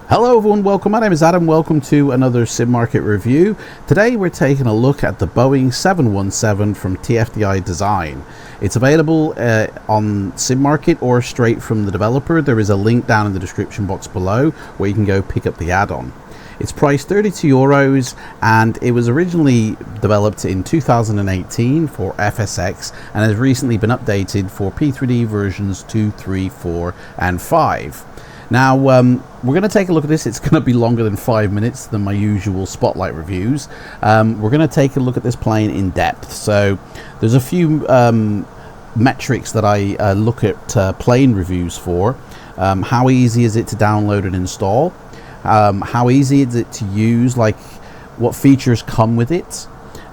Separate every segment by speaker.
Speaker 1: Hello everyone, welcome. My name is Adam. Welcome to another sim market review. Today we're taking a look at the Boeing 717 from TFDi Design. It's available on sim market or straight from the developer. There is a link down in the description box below where you can go pick up the add-on. It's priced €32 and it was originally developed in 2018 for FSX and has recently been updated for P3D versions 2, 3, 4 and 5. Now, we're going to take a look at this. It's going to be longer than 5 minutes than my usual spotlight reviews. We're going to take a look at this plane in depth. So there's a few metrics that I look at plane reviews for. How easy is it to download and install? How easy is it to use? Like, what features come with it?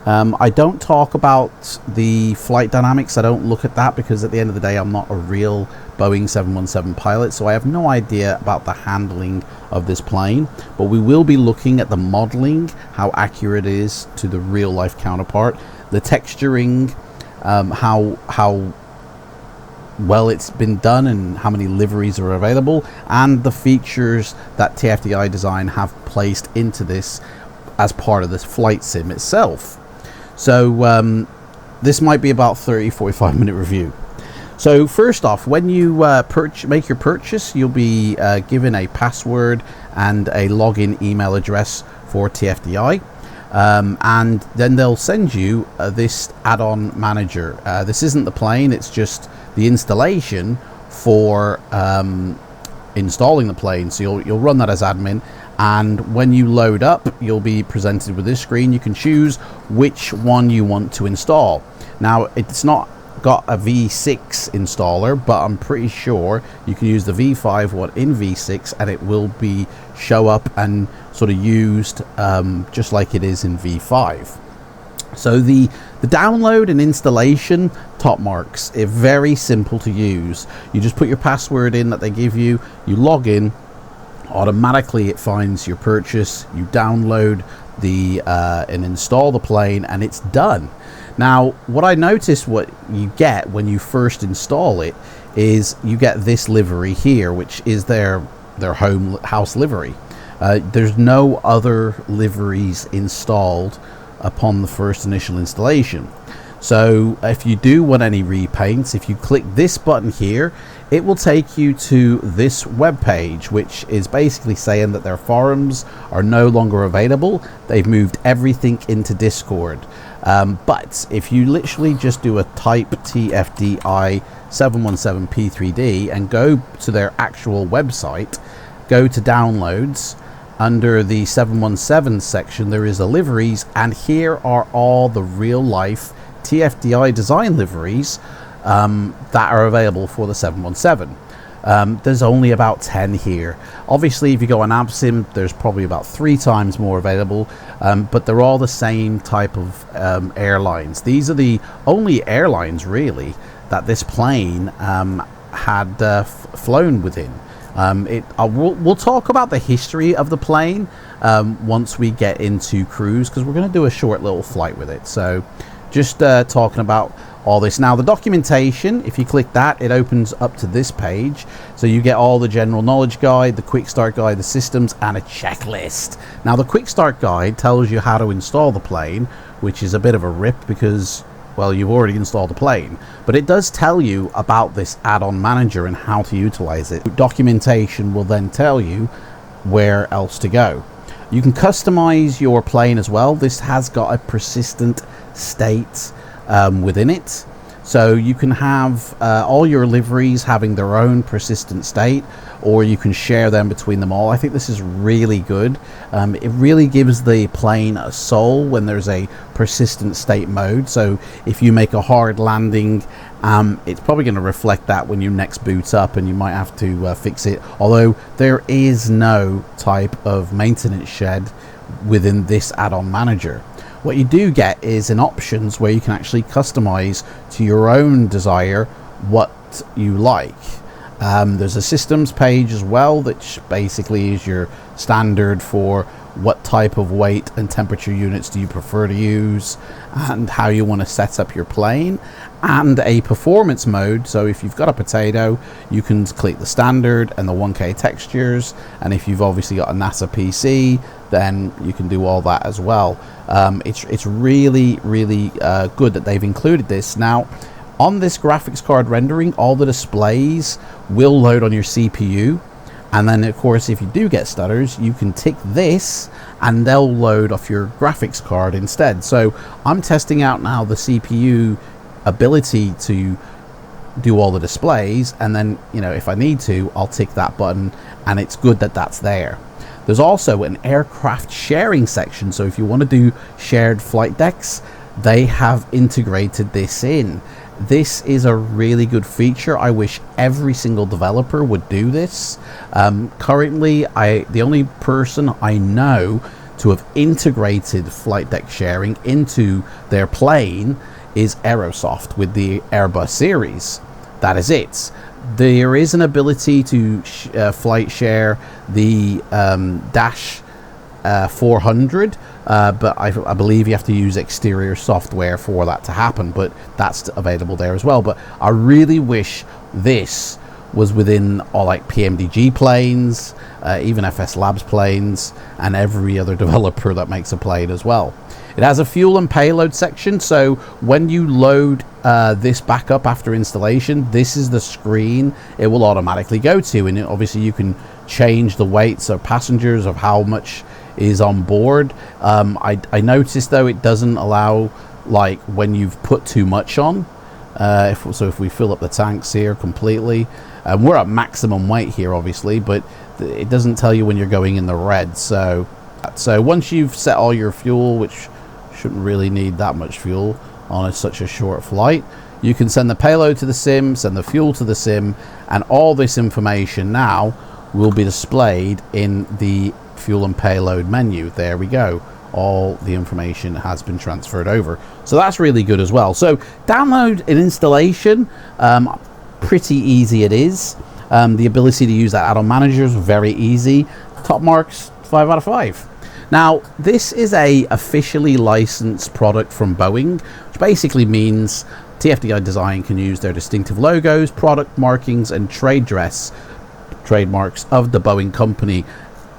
Speaker 1: I don't talk about the flight dynamics. I don't look at that because at the end of the day I'm not a real Boeing 717 pilot, so I have no idea about the handling of this plane, but we will be looking at the modeling, how accurate it is to the real life counterpart, the texturing, how well it's been done and how many liveries are available, and the features that TFDi Design have placed into this as part of this flight sim itself. So this might be about 30-45 minute review. So first off, when you make your purchase, you'll be given a password and a login email address for TFDi, and then they'll send you this add-on manager. This isn't the plane, it's just the installation for installing the plane. So you'll run that as admin, and when you load up you'll be presented with this screen. You can choose which one you want to install. Now, it's not got a V6 installer, but I'm pretty sure you can use the V5 one in V6 and it will be show up and sort of used just like it is in V5. So the download and installation top marks are very simple to use. You just put your password in that they give you, you log in, automatically it finds your purchase, you download the and install the plane, and it's done. Now, what I noticed what you get when you first install it is you get this livery here, which is their house livery. There's no other liveries installed upon the first initial installation. So if you do want any repaints, if you click this button here, it will take you to this web page, which is basically saying that their forums are no longer available. They've moved everything into Discord. But if you literally just do a type TFDi 717 P3D and go to their actual website, go to downloads, under the 717 section there is a liveries, and here are all the real life TFDi Design liveries that are available for the 717. There's only about 10 here. Obviously, if you go on AbSim, there's probably about 3 times more available, but they're all the same type of airlines. These are the only airlines really that this plane had flown within. We'll talk about the history of the plane once we get into cruise, because we're going to do a short little flight with it. So just talking about all this. Now, the documentation, if you click that, it opens up to this page. So you get all the general knowledge guide, the quick start guide, the systems, and a checklist. Now, the quick start guide tells you how to install the plane, which is a bit of a rip because, well, you've already installed the plane. But it does tell you about this add-on manager and how to utilize it. Documentation will then tell you where else to go. You can customize your plane as well. This has got a persistent state within it, so you can have all your liveries having their own persistent state, or you can share them between them all. I think this is really good. It really gives the plane a soul when there's a persistent state mode. So if you make a hard landing, it's probably going to reflect that when you next boot up, and you might have to fix it, although there is no type of maintenance shed within this add-on manager. What you do get is an options where you can actually customize to your own desire what you like. There's a systems page as well, which basically is your standard for what type of weight and temperature units do you prefer to use and how you want to set up your plane, and a performance mode. So if you've got a potato, you can click the standard and the 1K textures, and if you've obviously got a NASA PC, then you can do all that as well. It's really good that they've included this. Now on this graphics card rendering, all the displays will load on your CPU, and then of course if you do get stutters, you can tick this and they'll load off your graphics card instead. So I'm testing out now the CPU ability to do all the displays, and then, you know, if I need to, I'll tick that button, and it's good that that's there. There's also an aircraft sharing section, so if you want to do shared flight decks, they have integrated this in. This is a really good feature. I wish every single developer would do this. Currently, the only person I know to have integrated flight deck sharing into their plane is Aerosoft with the Airbus series. That is it. There is an ability to flight share the Dash 400, but I believe you have to use exterior software for that to happen, but that's available there as well. But I really wish this was within all like PMDG planes, even FS Labs planes, and every other developer that makes a plane as well. It has a fuel and payload section, so when you load this back up after installation, this is the screen it will automatically go to, and obviously you can change the weights of passengers, of how much is on board. I noticed though it doesn't allow like when you've put too much on. If we fill up the tanks here completely, we're at maximum weight here obviously, but it doesn't tell you when you're going in the red. So once you've set all your fuel, which shouldn't really need that much fuel on such a short flight, you can send the payload to the sim, send the fuel to the sim, and all this information now will be displayed in the fuel and payload menu. There we go. All the information has been transferred over, so that's really good as well. So download and installation, pretty easy it is. The ability to use that add-on manager is very easy. Top marks 5 out of 5. Now this is a officially licensed product from Boeing, which basically means TFDi Design can use their distinctive logos, product markings, and trademarks of the Boeing company.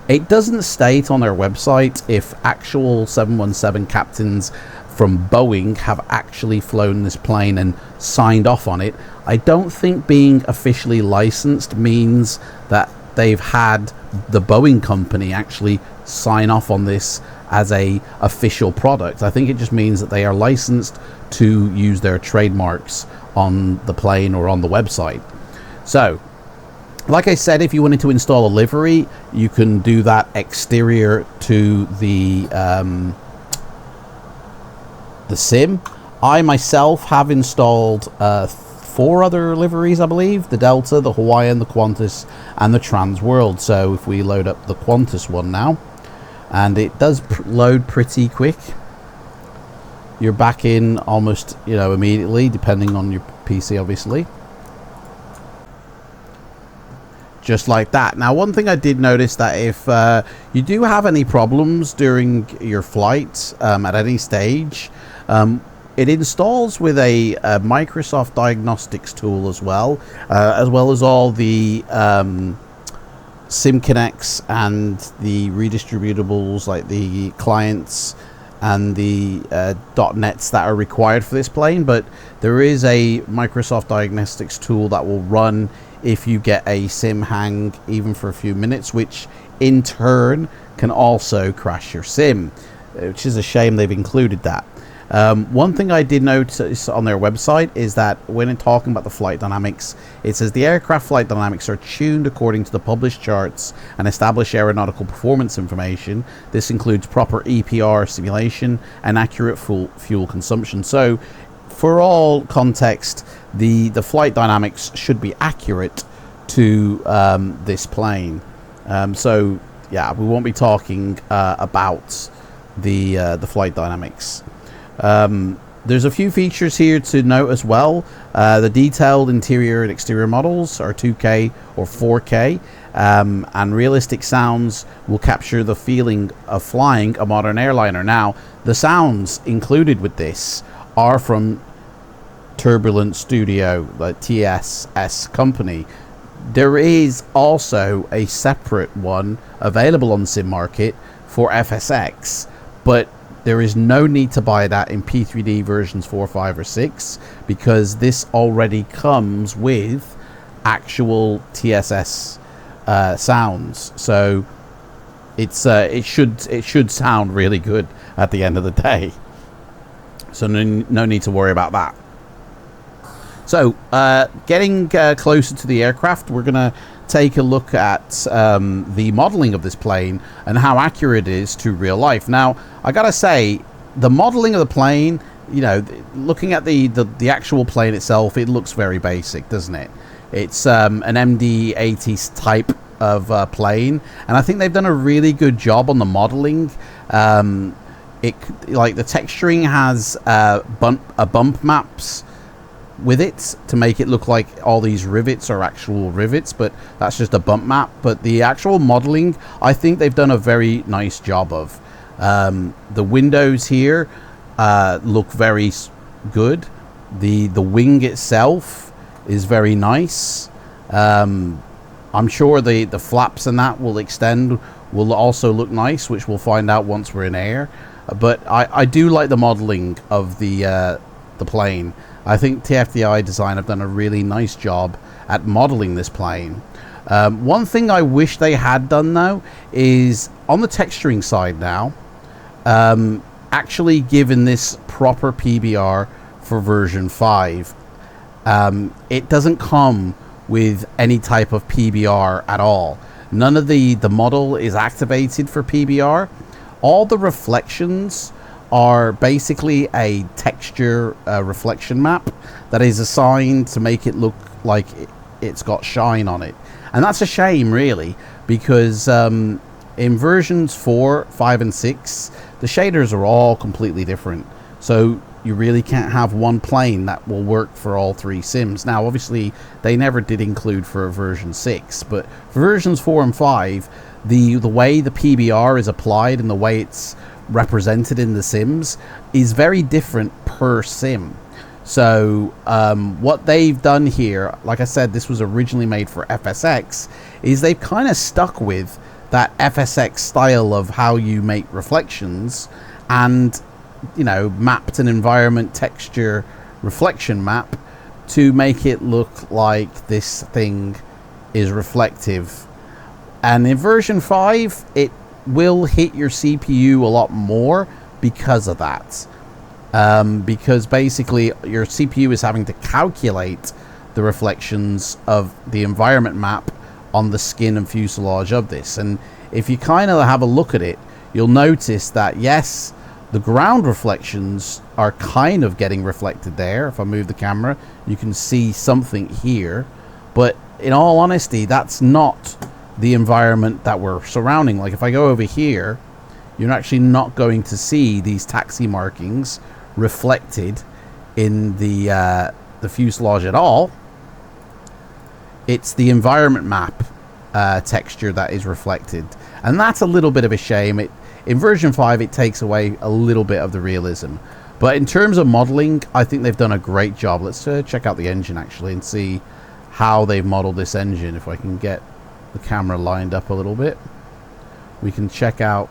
Speaker 1: It doesn't state on their website if actual 717 captains from Boeing have actually flown this plane and signed off on it. I don't think being officially licensed means that they've had the Boeing company actually sign off on this as a official product. I think it just means that they are licensed to use their trademarks on the plane or on the website. So like I said, if you wanted to install a livery, you can do that exterior to the sim. I myself have installed 4 other liveries, I believe: the Delta, the Hawaiian, the Qantas, and the Trans World. So if we load up the Qantas one now, and it does load pretty quick, you're back in almost, you know, immediately, depending on your PC obviously. Just like that. Now one thing I did notice, that if you do have any problems during your flight at any stage, it installs with a Microsoft Diagnostics tool as well as all the sim connects and the redistributables, like the clients and the .nets that are required for this plane. But there is a Microsoft Diagnostics tool that will run if you get a sim hang even for a few minutes, which in turn can also crash your sim, which is a shame they've included that. One thing I did notice on their website is that when talking about the flight dynamics, it says the aircraft flight dynamics are tuned according to the published charts and established aeronautical performance information. This includes proper EPR simulation and accurate fuel consumption. So for all context, the flight dynamics should be accurate to this plane. So yeah, we won't be talking about the flight dynamics. There's a few features here to note as well. The detailed interior and exterior models are 2K or 4K, and realistic sounds will capture the feeling of flying a modern airliner. Now, the sounds included with this are from Turbulent Studio, the TSS company. There is also a separate one available on the sim market for FSX, but there is no need to buy that in P3D versions 4, 5, or 6 because this already comes with actual TSS sounds. So it should sound really good at the end of the day. So no need to worry about that. So getting closer to the aircraft, we're gonna take a look at the modeling of this plane and how accurate it is to real life. Now, I gotta say, the modeling of the plane, you know, looking at the actual plane itself, it looks very basic, doesn't it? It's an MD-80 type of plane, and I think they've done a really good job on the modeling. Like the texturing has bump maps with it to make it look like all these rivets are actual rivets, but that's just a bump map. But the actual modeling, I think they've done a very nice job of. The windows here look very good. The wing itself is very nice. I'm sure the flaps and that will extend, will also look nice, which we'll find out once we're in air. But I do like the modeling of the plane. I think TFDi Design have done a really nice job at modeling this plane. One thing I wish they had done though is on the texturing side now, actually given this proper PBR for version 5. It doesn't come with any type of PBR at all. None of the model is activated for PBR. All the reflections are basically a texture reflection map that is assigned to make it look like it's got shine on it. And that's a shame, really, because in versions 4, 5, and 6, the shaders are all completely different. So you really can't have one plane that will work for all 3 sims. Now, obviously, they never did include for version 6, but for versions 4 and 5, the way the PBR is applied and the way it's represented in the sims is very different per sim. So what they've done here, like I said, this was originally made for FSX, is they've kind of stuck with that FSX style of how you make reflections and, you know, mapped an environment texture reflection map to make it look like this thing is reflective. And in version 5, it will hit your CPU a lot more because of that. Because basically your CPU is having to calculate the reflections of the environment map on the skin and fuselage of this. And if you kind of have a look at it, you'll notice that yes, the ground reflections are kind of getting reflected there. If I move the camera, you can see something here, but in all honesty, that's not the environment that we're surrounding. Like if I go over here, you're actually not going to see these taxi markings reflected in the fuselage at all. It's the environment map texture that is reflected, and that's a little bit of a shame. In version 5, it takes away a little bit of the realism, but in terms of modeling, I think they've done a great job. Let's check out the engine actually and see how they've modeled this engine. If I can get the camera lined up a little bit, we can check out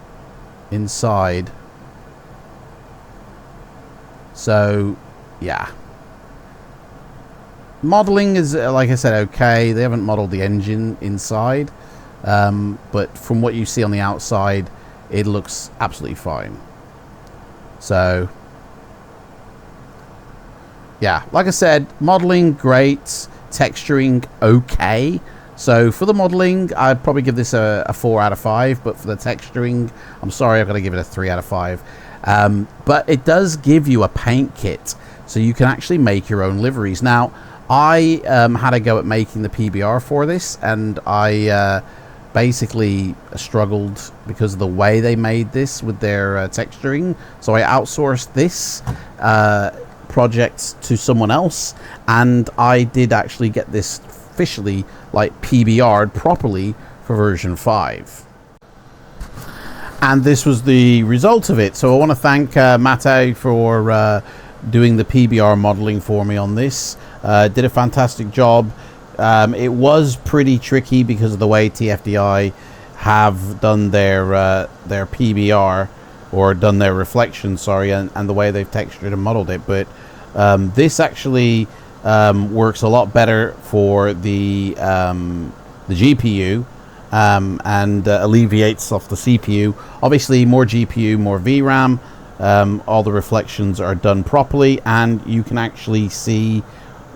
Speaker 1: inside. So yeah, modeling is, like I said, okay. They haven't modeled the engine inside, but from what you see on the outside, it looks absolutely fine. So yeah, like I said, modeling great, texturing okay. So for the modeling, I'd probably give this a 4 out of 5, but for the texturing, I'm sorry, I've got to give it a 3 out of 5. But it does give you a paint kit, so you can actually make your own liveries. Now, I had a go at making the PBR for this, and I basically struggled because of the way they made this with their texturing. So I outsourced this project to someone else, and I did actually get this officially like PBR'd properly for version 5. And this was the result of it. So I want to thank Mate for doing the PBR modeling for me on this. Did a fantastic job. It was pretty tricky because of the way TFDi have done their PBR, or done their reflection, sorry, and the way they've textured and modeled it. But this actually works a lot better for the GPU, and alleviates off the CPU. Obviously, more GPU, more VRAM. All the reflections are done properly, and you can actually see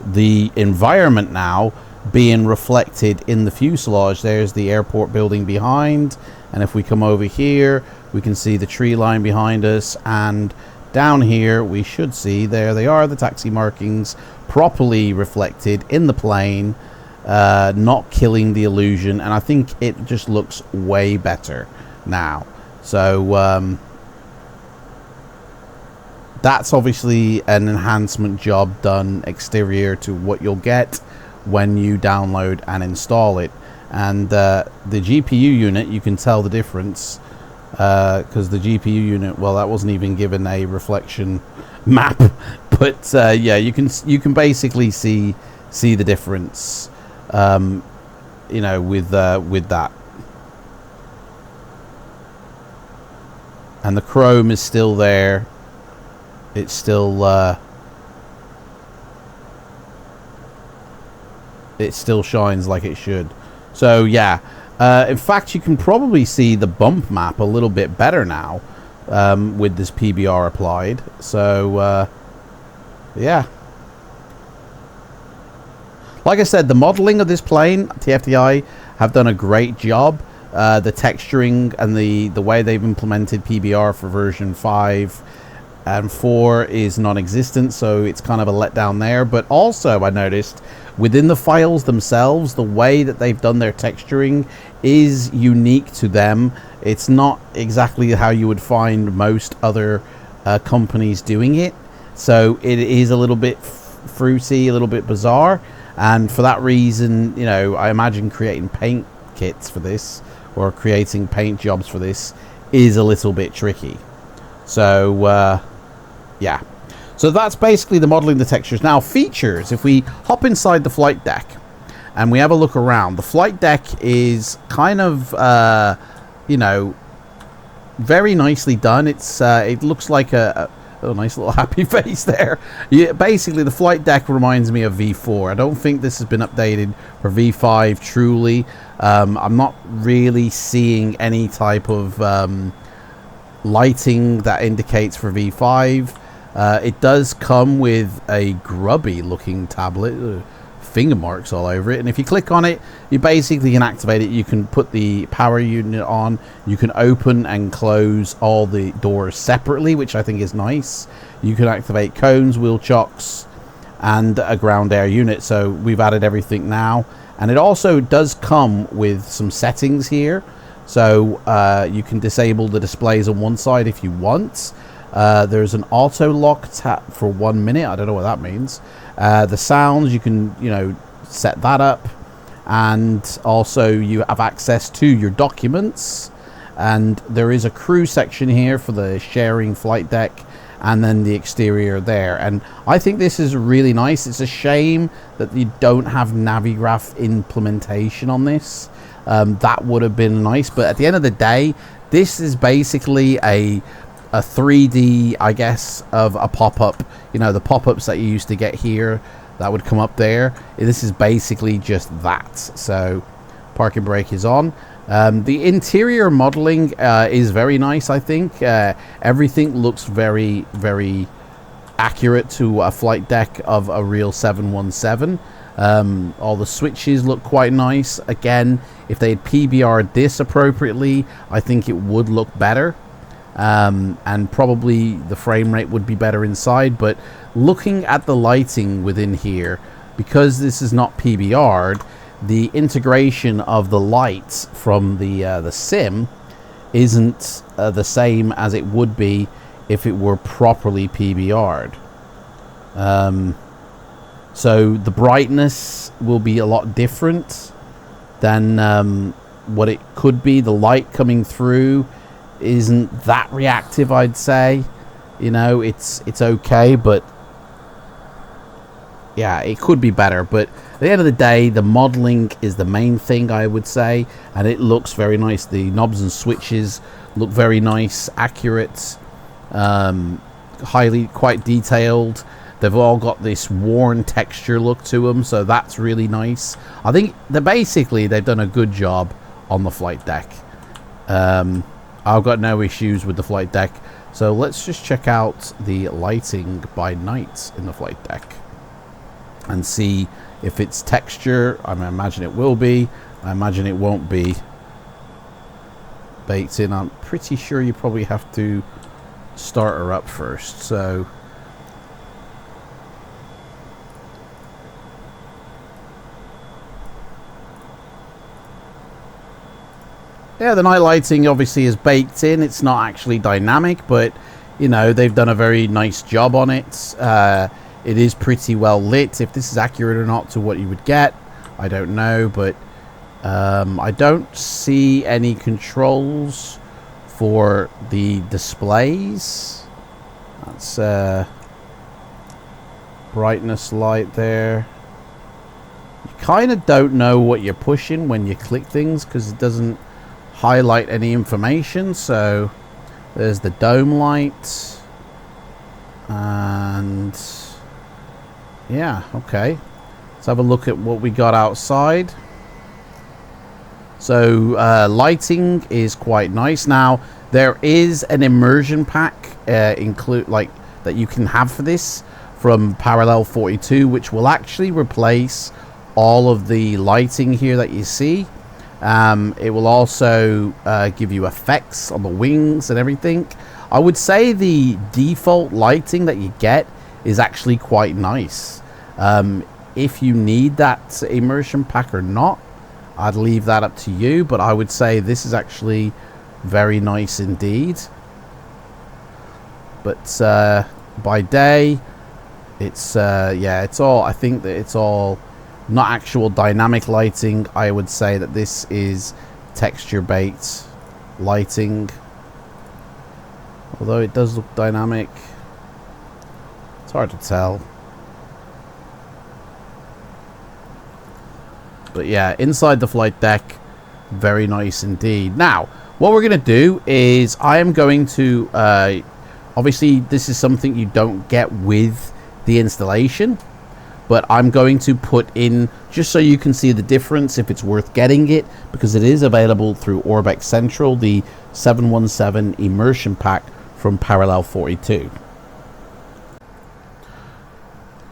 Speaker 1: the environment now being reflected in the fuselage. There's the airport building behind, and if we come over here, we can see the tree line behind us, and down here we should see, there they are, the taxi markings properly reflected in the plane, not killing the illusion. And I think it just looks way better now. So that's obviously an enhancement job done exterior to what you'll get when you download and install it. And the GPU unit, you can tell the difference, because the GPU unit, well, that wasn't even given a reflection map, but yeah, you can basically see the difference, you know, with that. And the chrome is still there. It's still it still shines like it should. So yeah, in fact, you can probably see the bump map a little bit better now with this PBR applied. So yeah, like I said, the modeling of this plane, TFDi have done a great job. The texturing and the way they've implemented PBR for version 5 and 4 is non-existent, so it's kind of a letdown there. But also, I noticed within the files themselves, the way that they've done their texturing is unique to them. It's not exactly how you would find most other companies doing it, so it is a little bit fruity, a little bit bizarre. And for that reason, you know, I imagine creating paint kits for this, or creating paint jobs for this, is a little bit tricky. So yeah, so that's basically the modeling, the textures. Now, features, if we hop inside the flight deck and we have a look around, the flight deck is kind of you know, very nicely done. It's it looks like a nice little happy face there. Yeah, basically the flight deck reminds me of V4. I don't think this has been updated for V5 truly. I'm not really seeing any type of lighting that indicates for V5. It does come with a grubby looking tablet, finger marks all over it, and if you click on it, you basically can activate it. You can put the power unit on, you can open and close all the doors separately, which I think is nice. You can activate cones, wheel chocks, and a ground air unit. So we've added everything now, and it also does come with some settings here. So you can disable the displays on one side if you want. There's an auto lock tap for 1 minute. I don't know what that means. The sounds, you can, you know, set that up, and also you have access to your documents, and there is a crew section here for the sharing flight deck, and then the exterior there. And I think this is really nice. It's a shame that you don't have Navigraph implementation on this. That would have been nice, but at the end of the day, this is basically a 3D, I guess, of a pop-up. You know, the pop-ups that you used to get here that would come up there. This is basically just that. So parking brake is on. The interior modeling is very nice, I think. Everything looks very, very accurate to a flight deck of a real 717. All the switches look quite nice. Again, if they had PBR'd this appropriately, I think it would look better. And probably the frame rate would be better inside. But looking at the lighting within here, because this is not PBR'd, the integration of the lights from the sim isn't the same as it would be if it were properly PBR'd. So the brightness will be a lot different than what it could be. The light coming through isn't that reactive, I'd say. You know, it's okay, but yeah, it could be better. But at the end of the day, the modeling is the main thing, I would say, and it looks very nice. The knobs and switches look very nice, accurate, quite detailed. They've all got this worn texture look to them, so that's really nice. I think they've done a good job on the flight deck. I've got no issues with the flight deck. So let's just check out the lighting by night in the flight deck and see if it's texture. I imagine it will be. I imagine it won't be baked in. I'm pretty sure you probably have to start her up first. So yeah, the night lighting obviously is baked in. It's not actually dynamic, but you know, they've done a very nice job on it. It is pretty well lit. If this is accurate or not to what you would get, I don't know, but I don't see any controls for the displays. That's brightness light there. You kind of don't know what you're pushing when you click things because it doesn't highlight any information. So there's the dome light, and yeah, okay, let's have a look at what we got outside. So lighting is quite nice. Now there is an immersion pack that you can have for this from Parallel 42, which will actually replace all of the lighting here that you see. It will also give you effects on the wings and everything. I would say the default lighting that you get is actually quite nice. If you need that immersion pack or not, I'd leave that up to you, but I would say this is actually very nice indeed. But by day, it's it's all, I think that it's all not actual dynamic lighting. I would say that this is texture baked lighting, although it does look dynamic. It's hard to tell. But yeah, inside the flight deck, very nice indeed. Now, what we're going to do is I am going to, obviously this is something you don't get with the installation, but I'm going to put in, just so you can see the difference, if it's worth getting it, because it is available through Orbex Central, the 717 immersion pack from Parallel 42.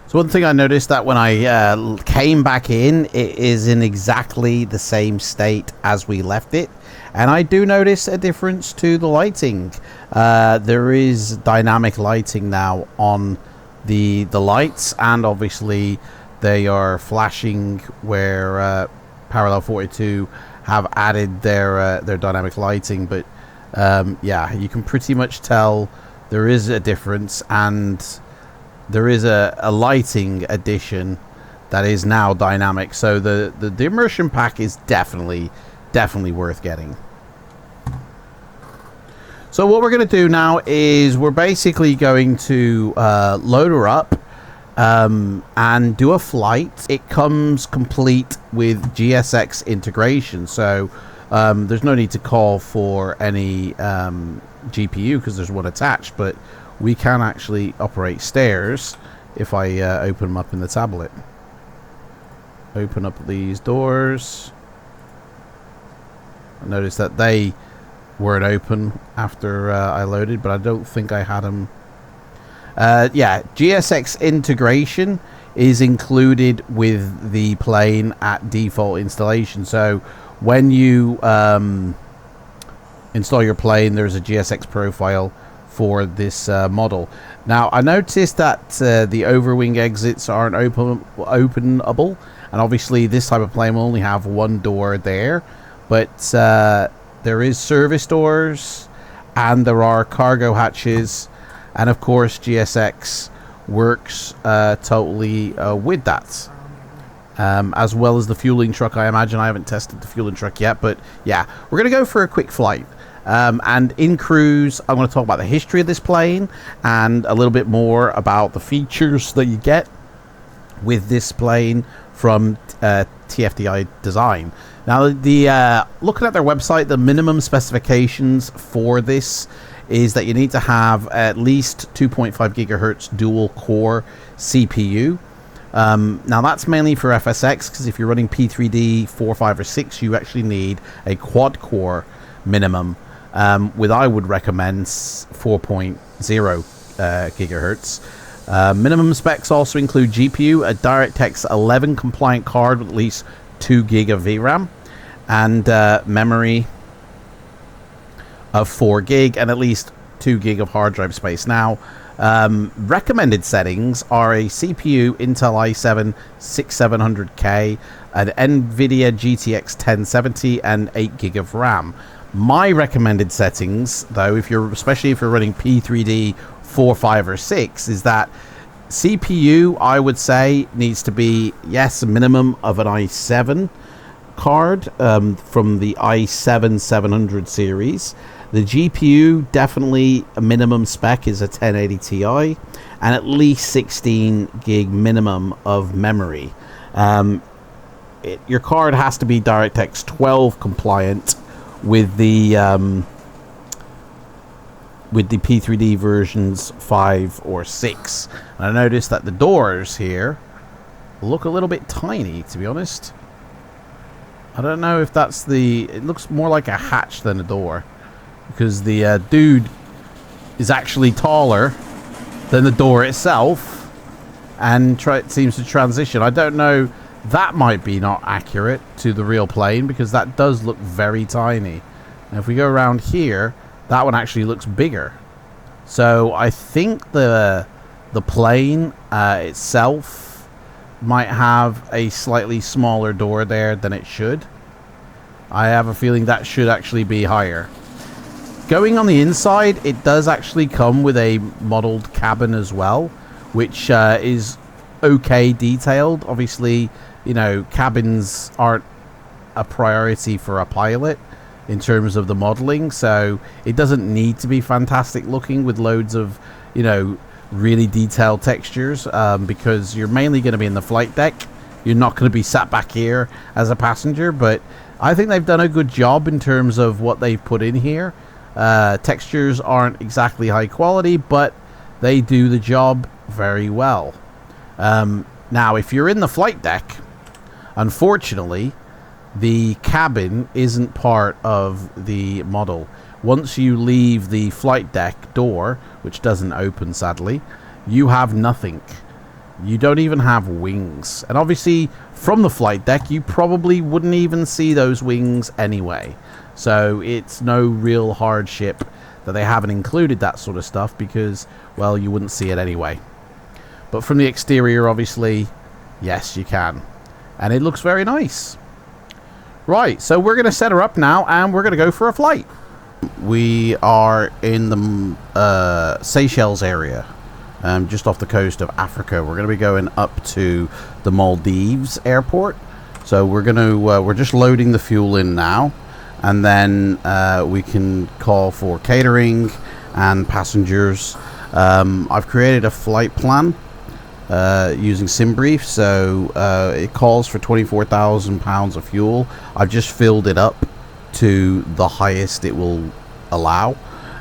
Speaker 1: So one thing I noticed that when I came back in, it is in exactly the same state as we left it. And I do notice a difference to the lighting. There is dynamic lighting now on the lights, and obviously they are flashing where Parallel 42 have added their dynamic lighting. But yeah, you can pretty much tell there is a difference, and there is a lighting addition that is now dynamic. So the immersion pack is definitely worth getting. So what we're going to do now is we're basically going to load her up and do a flight. It comes complete with GSX integration, so there's no need to call for any GPU because there's one attached, but we can actually operate stairs if I open them up in the tablet. Open up these doors. Notice that they weren't open after I loaded, but I don't think I had them. Yeah, GSX integration is included with the plane at default installation. So when you install your plane, there's a GSX profile for this model. Now I noticed that the overwing exits aren't openable, and obviously this type of plane will only have one door there, but there is service doors, and there are cargo hatches, and of course GSX works totally with that. As well as the fueling truck. I imagine I haven't tested the fueling truck yet, but yeah, we're going to go for a quick flight. And in cruise, I'm going to talk about the history of this plane and a little bit more about the features that you get with this plane from TFDi Design. Now, looking at their website, the minimum specifications for this is that you need to have at least 2.5 gigahertz dual core CPU. Now that's mainly for FSX, because if you're running P3D 4, 5, or 6, you actually need a quad core minimum, with I would recommend 4.0 gigahertz. Minimum specs also include GPU, a DirectX 11 compliant card with at least 2 gig of VRAM, and memory of 4 gig and at least 2 gig of hard drive space. Now, recommended settings are a CPU Intel i7 6700K, an NVIDIA GTX 1070, and 8 gig of RAM. My recommended settings, though, especially if you're running P3D 4, 5, or 6, is that CPU, I would say, needs to be, yes, a minimum of an i7 card from the i7 700 series. The GPU, definitely a minimum spec is a 1080 Ti, and at least 16 gig minimum of memory. Your card has to be DirectX 12 compliant with the P3D versions 5 or 6. And I noticed that the doors here look a little bit tiny, to be honest. I don't know if that's it looks more like a hatch than a door, because the dude is actually taller than the door itself, and seems to transition. I don't know, that might be not accurate to the real plane, because that does look very tiny. And if we go around here, that one actually looks bigger. So I think the plane itself might have a slightly smaller door there than it should. I have a feeling that should actually be higher. Going on the inside, it does actually come with a modeled cabin as well, which is okay detailed. Obviously, you know, cabins aren't a priority for a pilot in terms of the modeling, so it doesn't need to be fantastic looking with loads of, you know, really detailed textures, because you're mainly going to be in the flight deck. You're not going to be sat back here as a passenger, but I think they've done a good job in terms of what they've put in here. Textures aren't exactly high quality, but they do the job very well. Now, if you're in the flight deck, unfortunately, the cabin isn't part of the model. Once you leave the flight deck door, which doesn't open sadly, you have nothing. You don't even have wings. And obviously, from the flight deck, you probably wouldn't even see those wings anyway. So it's no real hardship that they haven't included that sort of stuff, because, well, you wouldn't see it anyway. But from the exterior, obviously, yes, you can. And it looks very nice. Right, so we're going to set her up now, and we're going to go for a flight. We are in the Seychelles area, just off the coast of Africa. We're going to be going up to the Maldives airport. So we're going to we're just loading the fuel in now, and then we can call for catering and passengers. I've created a flight plan using SimBrief, so it calls for 24,000 pounds of fuel. I've just filled it up to the highest it will allow,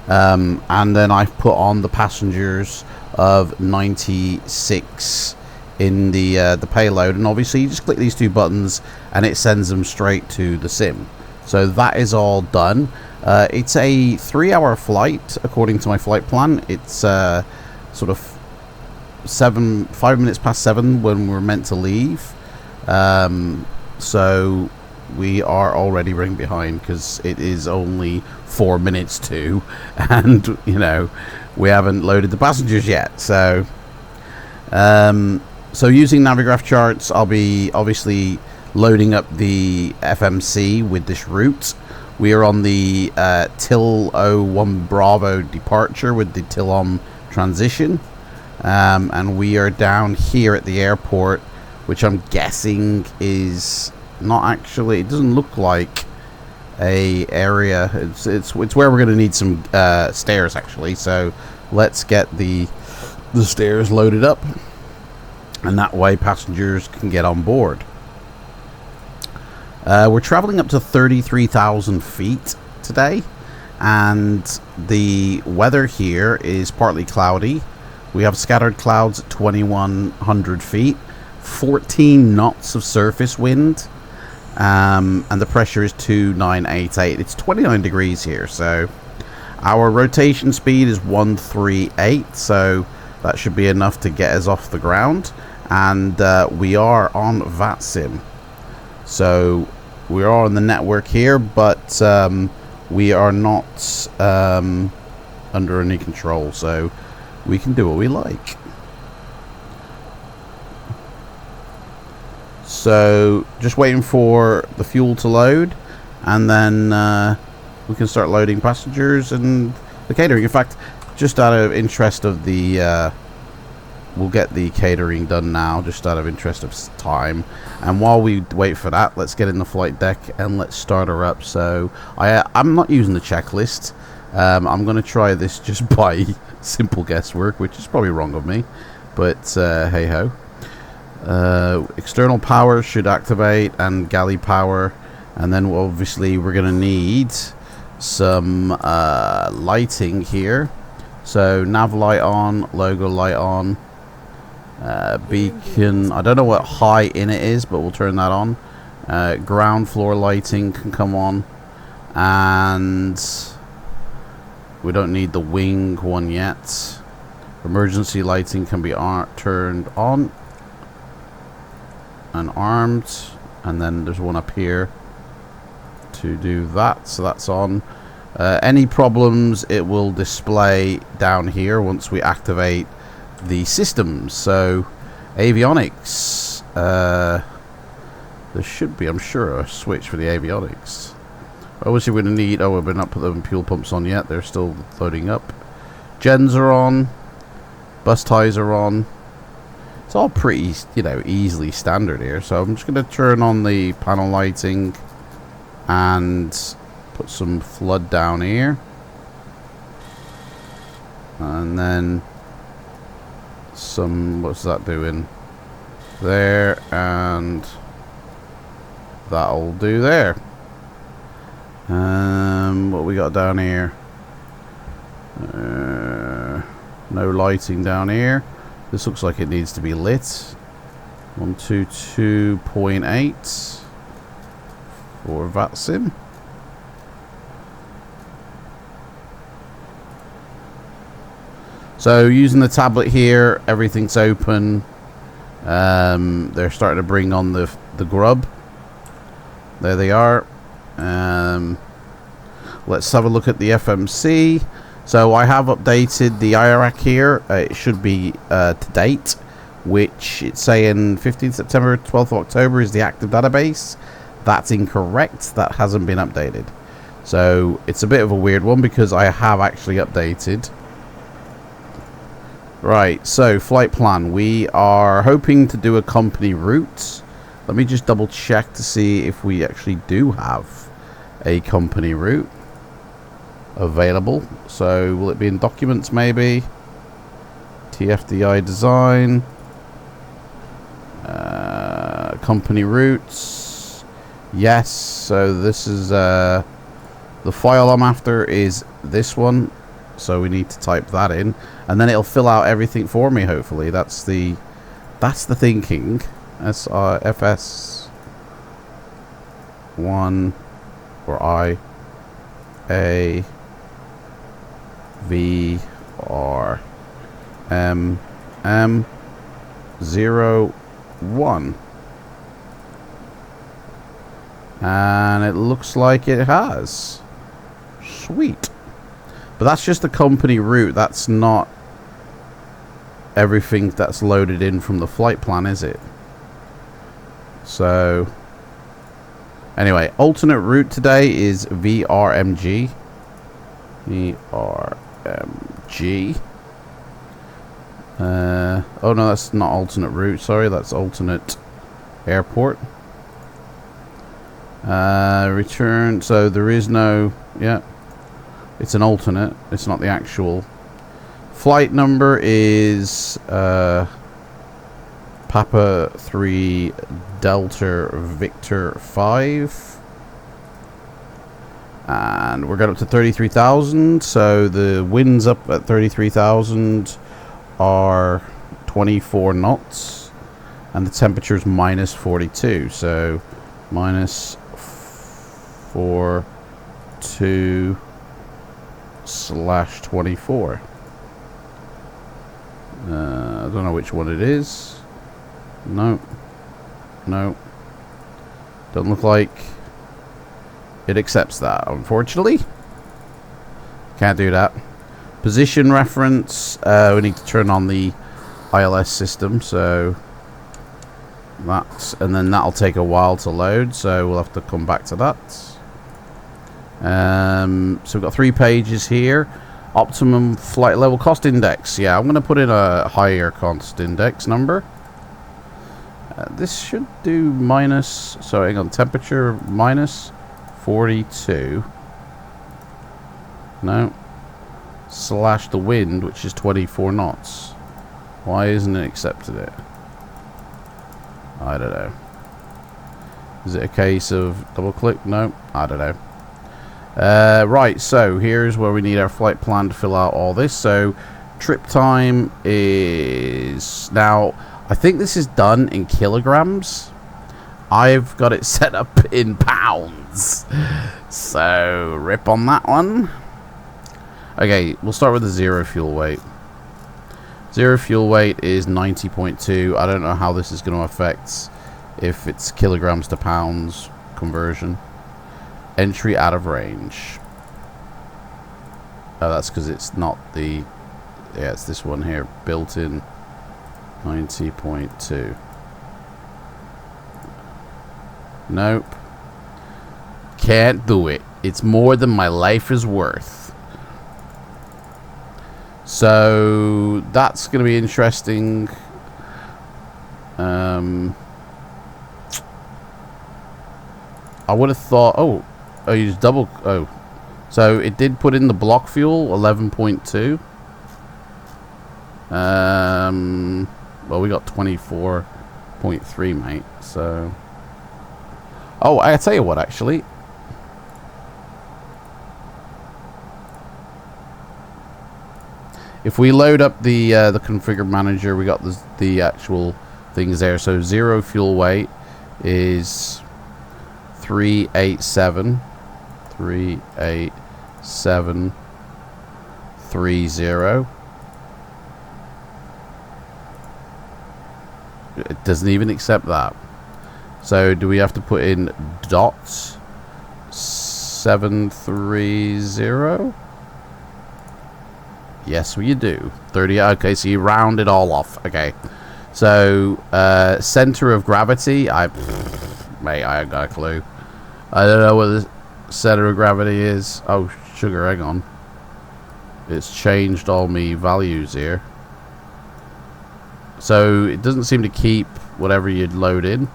Speaker 1: and then I've put on the passengers of 96 in the payload, and obviously you just click these two buttons and it sends them straight to the sim. So that is all done. It's a 3-hour flight according to my flight plan. It's sort of 5 minutes past 7 when we're meant to leave, so we are already running behind because it is only 4 minutes to, and you know, we haven't loaded the passengers yet. So So using Navigraph charts, I'll be obviously loading up the FMC with this route. We are on the Till 01 Bravo departure with the Till transition. And we are down here at the airport, which I'm guessing is not actually, it doesn't look like a area. It's where we're going to need some stairs actually. So let's get the stairs loaded up, and that way passengers can get on board. We're traveling up to 33,000 feet today, and the weather here is partly cloudy. We have scattered clouds at 2,100 feet, 14 knots of surface wind, and the pressure is 2988. It's 29 degrees here, so our rotation speed is 138, so that should be enough to get us off the ground. And we are on FLIGHTSIM, so we are on the network here, but we are not under any control, so we can do what we like. So just waiting for the fuel to load, and then we can start loading passengers and the catering. In fact, just out of interest of the we'll get the catering done now, just out of interest of time. And while we wait for that, let's get in the flight deck and let's start her up. So I'm not using the checklist. I'm going to try this just by simple guesswork, which is probably wrong of me, but hey ho. External power should activate, and galley power, and then obviously we're going to need some lighting here. So nav light on, logo light on, beacon, I don't know what high in it is, but we'll turn that on. Ground floor lighting can come on, and we don't need the wing one yet. Emergency lighting can be turned on and armed, and then there's one up here to do that, so that's on. Any problems it will display down here once we activate the systems. So avionics, there should be, I'm sure, a switch for the avionics. Obviously we're going to need, we've not put the fuel pumps on yet, they're still loading up. Gens are on, bus ties are on. It's all pretty, you know, easily standard here. So I'm just going to turn on the panel lighting and put some flood down here, and then some, what's that doing there, and that'll do there. What we got down here? No lighting down here. This looks like it needs to be lit. 122.8 for FLIGHTSIM. So using the tablet here, everything's open. They're starting to bring on the grub. There they are. Let's have a look at the FMC. So I have updated the IRAC here. It should be to date, which it's saying 15th September, 12th of October is the active database. That's incorrect. That hasn't been updated. So it's a bit of a weird one because I have actually updated. Right, so flight plan. We are hoping to do a company route. Let me just double check to see if we actually do have a company route available. So will it be in documents maybe? TFDi design. Company routes. Yes, so this is the file I'm after is this one. So we need to type that in, and then it'll fill out everything for me, hopefully. That's the thinking. FS1 or IAVRMM01, and it looks like it has. Sweet. But that's just the company route. That's not everything that's loaded in from the flight plan, is it? So anyway, alternate route today is VRMG. VRMG. Oh no, that's not alternate route, sorry, that's alternate airport. Return, so there is no, yeah, it's an alternate, it's not the actual. Flight number is Papa 3 Delta Victor 5. And we're going up to 33,000, so the winds up at 33,000 are 24 knots, and the temperature is minus 42, so minus 42/24. I don't know which one it is. No, don't look like it accepts that, unfortunately. Can't do that. Position reference, we need to turn on the ILS system, so that's, and then that'll take a while to load, so we'll have to come back to that. So we've got 3 pages here. Optimum flight level cost index. Yeah, I'm going to put in a higher cost index number. This should do minus, so hang on, temperature minus 42. No. Slash the wind, which is 24 knots. Why isn't it accepted it? I don't know. Is it a case of double click? No, I don't know. Right, so here's where we need our flight plan to fill out all this. So trip time is, now I think this is done in kilograms. I've got it set up in pounds, so rip on that one. Okay, we'll start with the zero fuel weight. Zero fuel weight is 90.2. I don't know how this is going to affect if it's kilograms to pounds conversion. Entry out of range. Oh, that's because it's not the, yeah, it's this one here, built in 90.2. Nope. Can't do it. It's more than my life is worth. So that's going to be interesting. I would have thought, oh, you just double, oh. So it did put in the block fuel, 11.2. Well, we got 24.3, mate, so. Oh, I tell you what, actually. If we load up the configure manager, we got the actual things there. So zero fuel weight is 38730. It doesn't even accept that. So do we have to put in dots 730? Yes, we do. 30. Okay, so you round it all off. Okay. So center of gravity. Mate, I ain't got a clue. I don't know what the center of gravity is. Oh, sugar, hang on. It's changed all me values here. So it doesn't seem to keep whatever you'd load in.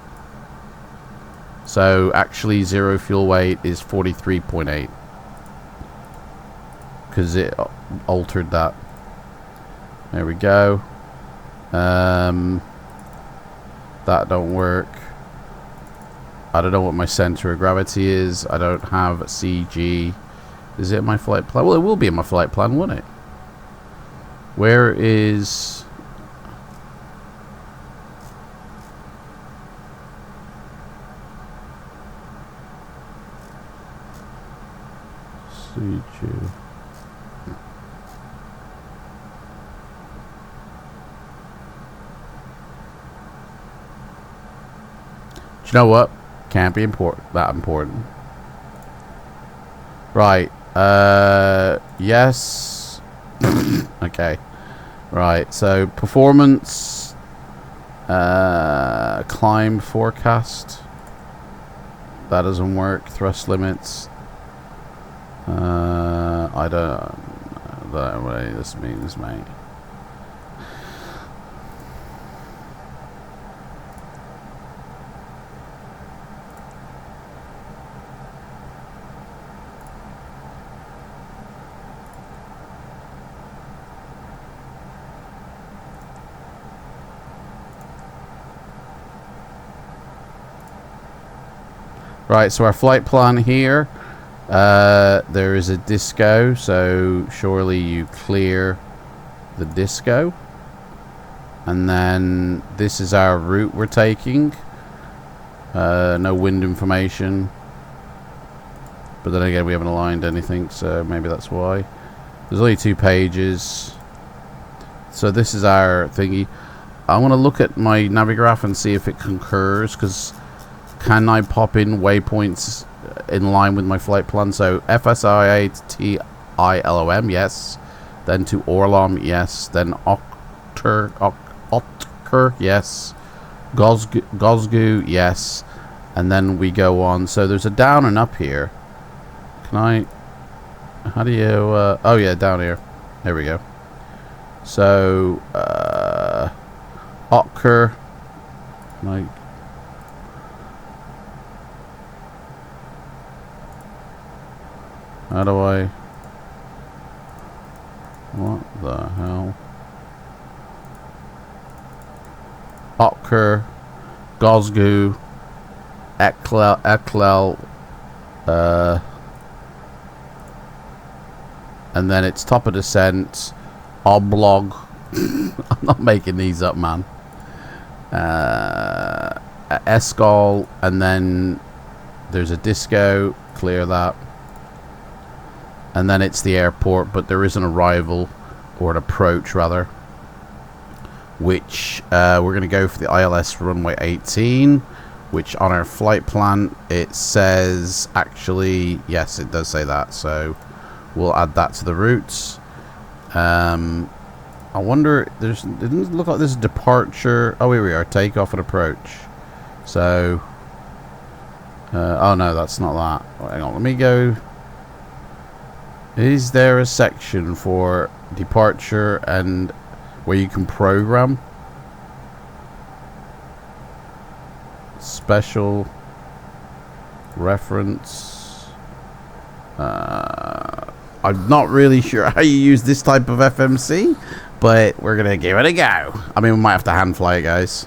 Speaker 1: So actually zero fuel weight is 43.8. Because it altered that. There we go. That don't work. I don't know what my center of gravity is. I don't have CG. Is it my flight plan? Well, it will be in my flight plan, won't it? Where is... CG... Do you know what? Can't be that important. Right. Yes. Okay. Right, so performance, climb forecast. That doesn't work. Thrust limits. I don't know what any of this means, mate. Right, so our flight plan here, there is a disco, so surely you clear the disco. And then this is our route we're taking. No wind information. But then again, we haven't aligned anything, so maybe that's why. There's only 2 pages. So this is our thingy. I want to look at my Navigraph and see if it concurs, because can I pop in waypoints in line with my flight plan? So FSIA to TILOM, yes. Then to Orlom, yes. Then Otker, yes. Gosgu, yes. And then we go on. So there's a down and up here. Can I... How do you... oh, yeah, down here. There we go. So... Otker... Like... How do I... What the hell? Otker, Gosgu, Eklel, and then it's top of descent, Oblog. I'm not making these up, man. Escol, and then there's a disco, clear that. And then it's the airport, but there is an arrival, or an approach rather, which we're going to go for the ILS runway 18, which on our flight plan it says, actually, yes, it does say that, so we'll add that to the routes. I wonder, it doesn't look like there's a departure. Oh, here we are, takeoff and approach. So, oh no, that's not that. Hang on, let me go. Is there a section for departure and where you can program? Special reference. I'm not really sure how you use this type of FMC, but we're going to give it a go. I mean, we might have to hand fly it, guys.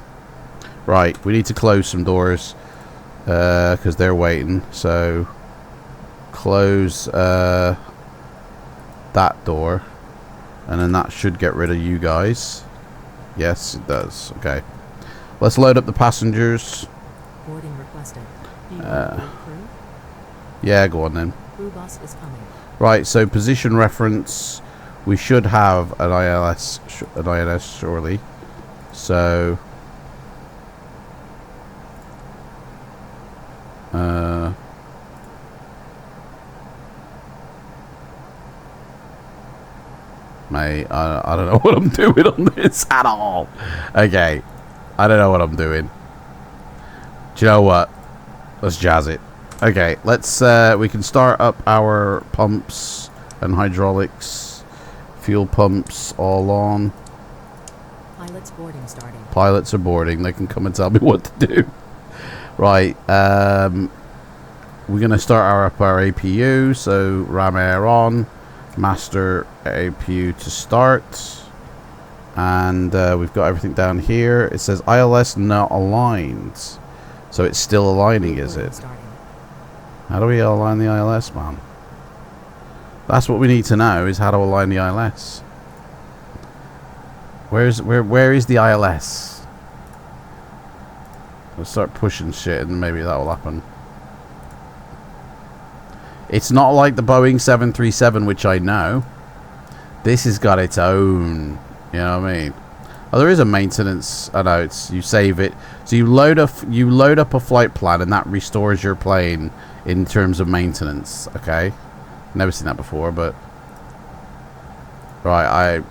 Speaker 1: Right, we need to close some doors because they're waiting. So, close... that door, and then that should get rid of you guys. Yes, it does. Okay, let's load up the passengers.
Speaker 2: Boarding requested.
Speaker 1: Yeah, go on then.
Speaker 2: Crew bus is coming.
Speaker 1: Right, so position reference, we should have an ILS surely. So mate, I don't know what I'm doing on this at all. Okay, I don't know what I'm doing. Do you know what? Let's jazz it. Okay, let's we can start up our pumps and hydraulics. Fuel pumps all on.
Speaker 2: Pilots boarding starting.
Speaker 1: Pilots are boarding. They can come and tell me what to do. Right, we're gonna start our APU. So ram air on. Master APU to start, and we've got everything down here. It says ILS not aligned, so it's still aligning, is it? How do we align the ILS, man? That's what we need to know, is how to align the ILS. Where is the ILS? Let's start pushing shit and maybe that will happen. It's not like the Boeing 737, which I know. This has got its own, you know what I mean? Oh, there is a maintenance. I know, it's, you save it. So you load up a flight plan, and that restores your plane in terms of maintenance. Okay, never seen that before, but right,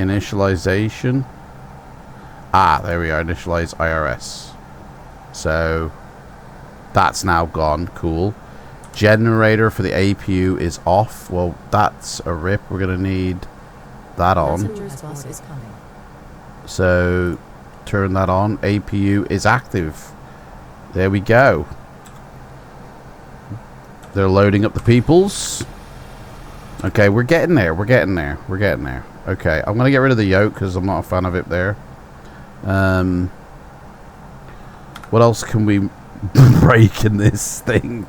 Speaker 1: Initialization. Ah, there we are. Initialize IRS. So that's now gone. Cool. Generator for the APU is off. Well, that's a rip. We're going to need that on.
Speaker 2: Passenger's bus is coming.
Speaker 1: So turn that on. APU is active. There we go. They're loading up the peoples. Okay, we're getting there. We're getting there. We're getting there. Okay, I'm going to get rid of the yoke because I'm not a fan of it there. What else can we break in this thing?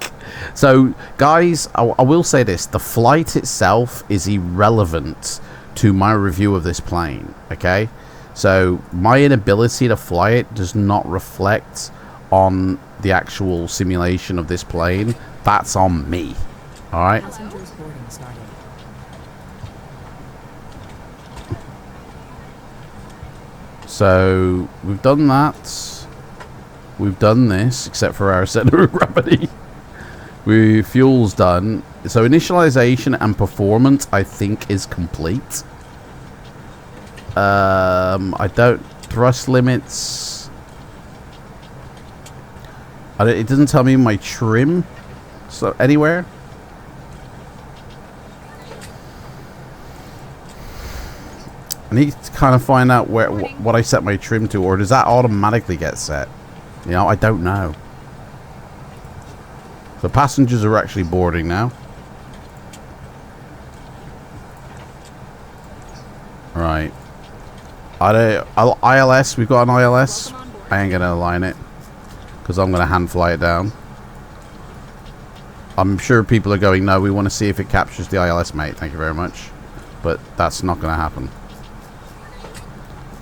Speaker 1: So, guys, I will say this. The flight itself is irrelevant to my review of this plane. Okay? So, my inability to fly it does not reflect on the actual simulation of this plane. That's on me. Alright?
Speaker 2: Passengers boarding started.
Speaker 1: So, we've done that. We've done this, except for our center of gravity. Fuel's done. So, initialization and performance, I think, is complete. I don't... Thrust limits... it doesn't tell me my trim. So, anywhere. I need to kind of find out where what I set my trim to, or does that automatically get set? You know, I don't know. The passengers are actually boarding now. Right. ILS, we've got an ILS. I ain't gonna align it because I'm gonna hand fly it down. I'm sure people are going, no, we want to see if it captures the ILS, mate. Thank you very much. But that's not going to happen.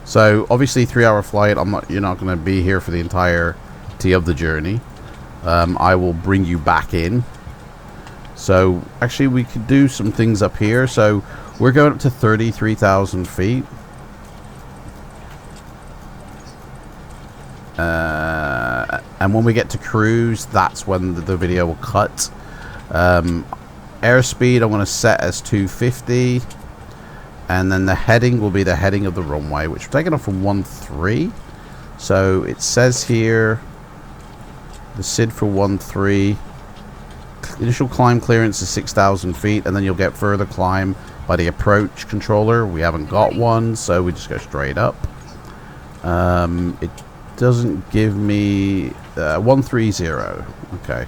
Speaker 1: So, obviously, 3-hour flight. You're not going to be here for the entirety of the journey. I will bring you back in. So, actually, we could do some things up here. So, we're going up to 33,000 feet. And when we get to cruise, that's when the video will cut. Airspeed I'm going to set as 250, and then the heading will be the heading of the runway, which we're taking off from 13. So it says here the SID for 13, initial climb clearance is 6,000 feet, and then you'll get further climb by the approach controller. We haven't got one, so we just go straight up. It doesn't give me 130. Okay.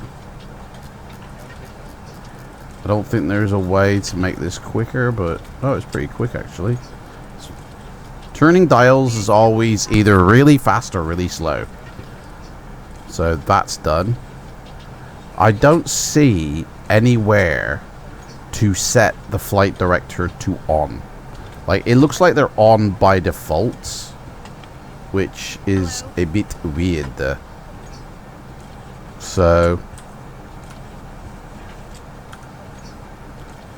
Speaker 1: I don't think there's a way to make this quicker, but oh, it's pretty quick actually. Turning dials is always either really fast or really slow. So that's done. I don't see anywhere to set the flight director to on. Like, it looks like they're on by default, which is a bit weird. So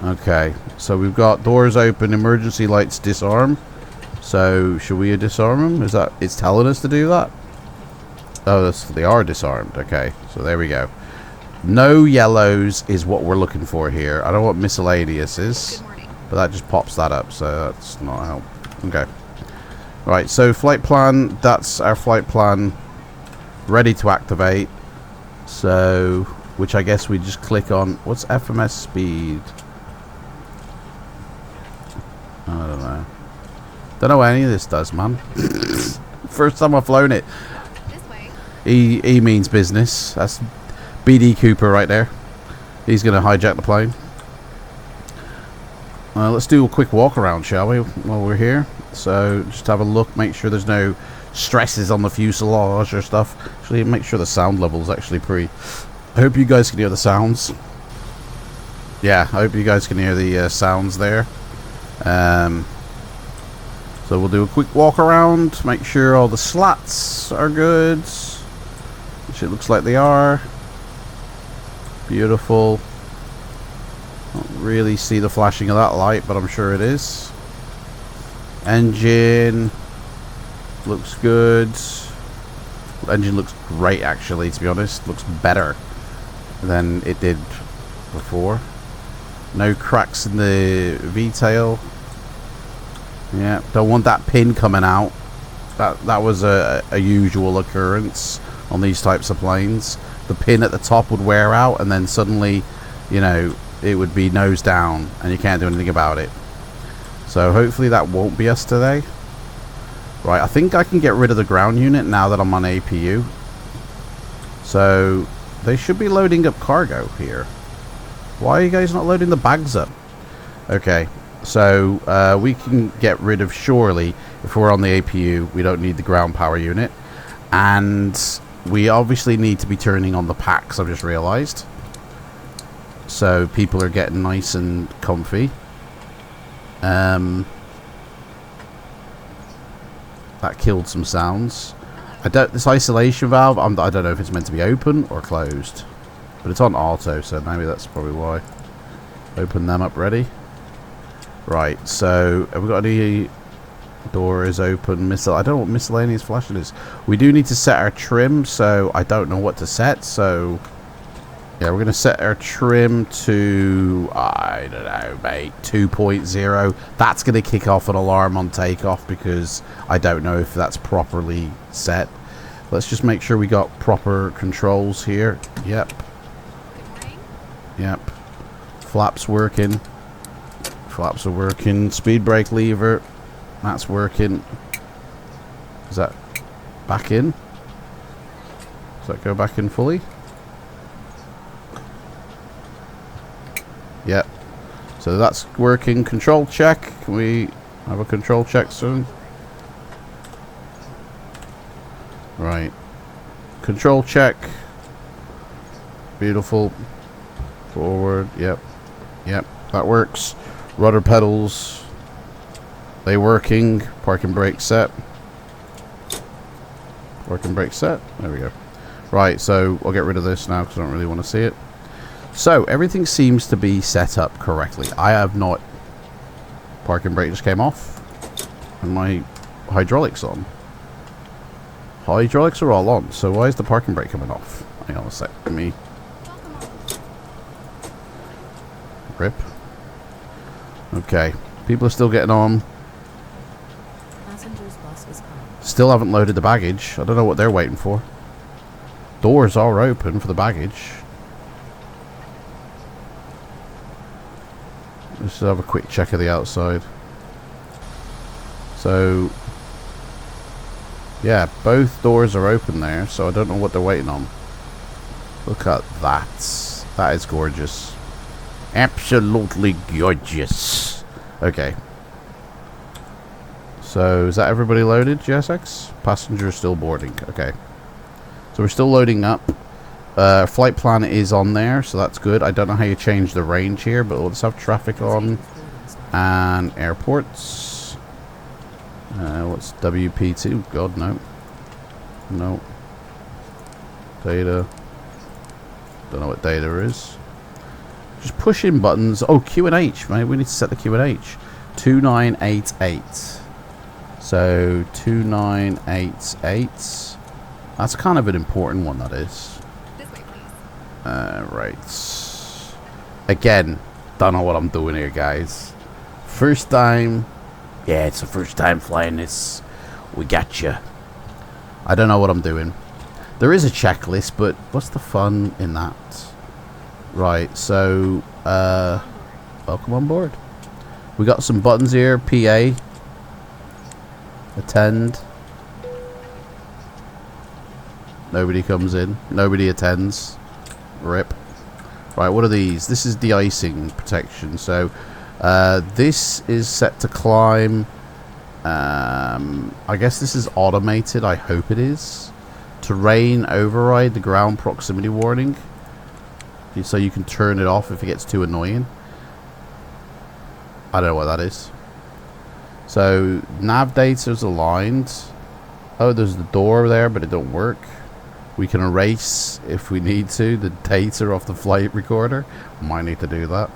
Speaker 1: okay, so we've got doors open, emergency lights disarm. So should we disarm them? Is that it's telling us to do that? Oh, they are disarmed. Okay, so there we go. No yellows is what we're looking for here. I don't know what miscellaneous is, but that just pops that up, so that's not a help. Okay. Right, so flight plan, that's our flight plan ready to activate. So, which I guess we just click on. What's FMS speed? I don't know. Don't know what any of this does, man. First time I've flown it.
Speaker 3: This way.
Speaker 1: E means business. That's BD Cooper right there. He's going to hijack the plane. Let's do a quick walk around, shall we, while we're here? So just have a look, make sure there's no stresses on the fuselage or stuff. Actually, make sure the sound level is actually pretty. I hope you guys can hear the sounds. Yeah, I hope you guys can hear the sounds there. So we'll do a quick walk around, make sure all the slats are good, which it looks like they are. Beautiful. Don't really see the flashing of that light, but I'm sure it is. Engine looks good. Engine looks great, actually, to be honest. Looks better than it did before. No cracks in the V-tail. Yeah, don't want that pin coming out. That was a usual occurrence on these types of planes. The pin at the top would wear out, and then suddenly, you know, it would be nose down, and you can't do anything about it. So hopefully that won't be us today. Right, I think I can get rid of the ground unit now that I'm on APU. So they should be loading up cargo here. Why are you guys not loading the bags up? Okay, so we can get rid of, surely, if we're on the APU, we don't need the ground power unit. And we obviously need to be turning on the packs, I've just realized. So people are getting nice and comfy. That killed some sounds. This isolation valve, I don't know if it's meant to be open or closed. But it's on auto, so maybe that's probably why. Open them up, ready? Right, so have we got any doors open? I don't know what miscellaneous flashing is. We do need to set our trim, so I don't know what to set. So yeah, we're going to set our trim to, I don't know, mate, 2.0. That's going to kick off an alarm on takeoff because I don't know if that's properly set. Let's just make sure we got proper controls here. Yep. Yep. Flaps working. Flaps are working. Speed brake lever. That's working. Is that back in? Does that go back in fully? Yep. So that's working. Control check. Can we have a control check soon? Right. Control check. Beautiful. Forward. Yep. Yep. That works. Rudder pedals. They working. Parking brake set. Parking brake set. There we go. Right. So I'll get rid of this now because I don't really want to see it. So everything seems to be set up correctly. I have not. Parking brake just came off. And my hydraulics on. Hydraulics are all on. So why is the parking brake coming off? Hang on a sec. Let me. Rip. Okay. People are still getting on.
Speaker 2: Passenger's bus is coming.
Speaker 1: Still haven't loaded the baggage. I don't know what they're waiting for. Doors are open for the baggage. Let's have a quick check of the outside. So, yeah, both doors are open there, so I don't know what they're waiting on. Look at that. That is gorgeous. Absolutely gorgeous. Okay. So, is that everybody loaded, GSX? Passenger still boarding. Okay. So, we're still loading up. Flight plan is on there, so that's good. I don't know how you change the range here, but let's have traffic on. And airports. What's WP2? God, no. No. Data. Don't know what data is. Just push in buttons. Oh, Q and H. Maybe we need to set the Q and H. 2988. So 2988. That's kind of an important one, that is.
Speaker 2: This way, please.
Speaker 1: Right. Again, don't know what I'm doing here, guys. First time. Yeah, it's the first time flying this. We got you. I don't know what I'm doing. There is a checklist, but what's the fun in that? Right, so, welcome on board. We got some buttons here. PA. Attend. Nobody comes in. Nobody attends. Rip. Right, what are these? This is de-icing protection. So, this is set to climb. I guess this is automated. I hope it is. Terrain override the ground proximity warning. So you can turn it off if it gets too annoying. I don't know what that is. So, nav data's aligned. Oh, there's the door there, but it don't work. We can erase, if we need to, the data off the flight recorder. Might need to do that.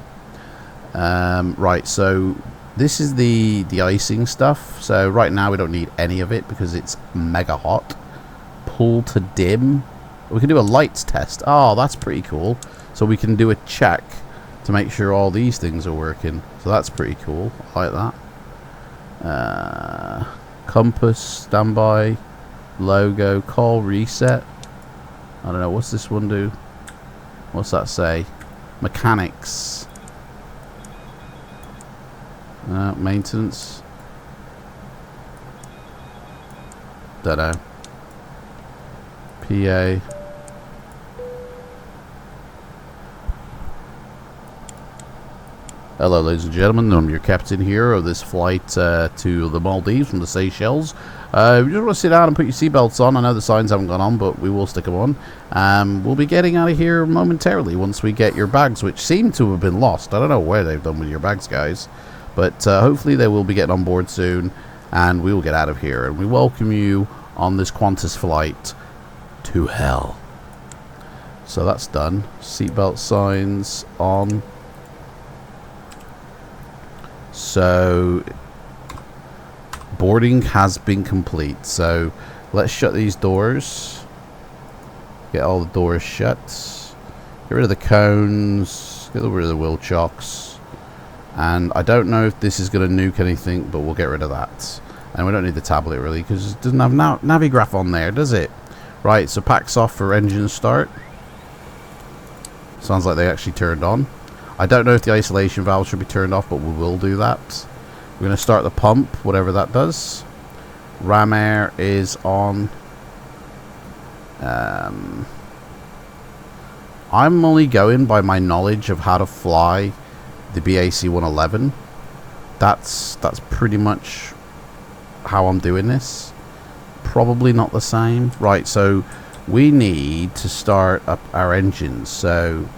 Speaker 1: Right, so this is the de-icing stuff. So right now we don't need any of it because it's mega hot. Pull to dim. We can do a lights test. Oh, that's pretty cool. So we can do a check to make sure all these things are working. So that's pretty cool. I like that. Compass, standby, logo, call, reset. I don't know, what's this one do? What's that say? Mechanics. Maintenance. Don't know. PA. Hello ladies and gentlemen, I'm your captain here of this flight to the Maldives from the Seychelles. You just want to sit down and put your seatbelts on. I know the signs haven't gone on, but we will stick them on. We'll be getting out of here momentarily once we get your bags, which seem to have been lost. I don't know where they've done with your bags, guys. But hopefully they will be getting on board soon, and we will get out of here. And we welcome you on this Qantas flight to hell. So that's done. Seatbelt signs on. So boarding has been complete. So let's shut these doors. Get all the doors shut. Get rid of the cones. Get rid of the wheel chocks. And I don't know if this is going to nuke anything, but we'll get rid of that. And we don't need the tablet really, because it doesn't have Navigraph on there, does it? Right, so packs off for engine start. Sounds like they actually turned on. I don't know if the isolation valve should be turned off, but we will do that. We're going to start the pump, whatever that does. Ram air is on. I'm only going by my knowledge of how to fly the BAC-111. That's pretty much how I'm doing this. Probably not the same. Right, so we need to start up our engines. So,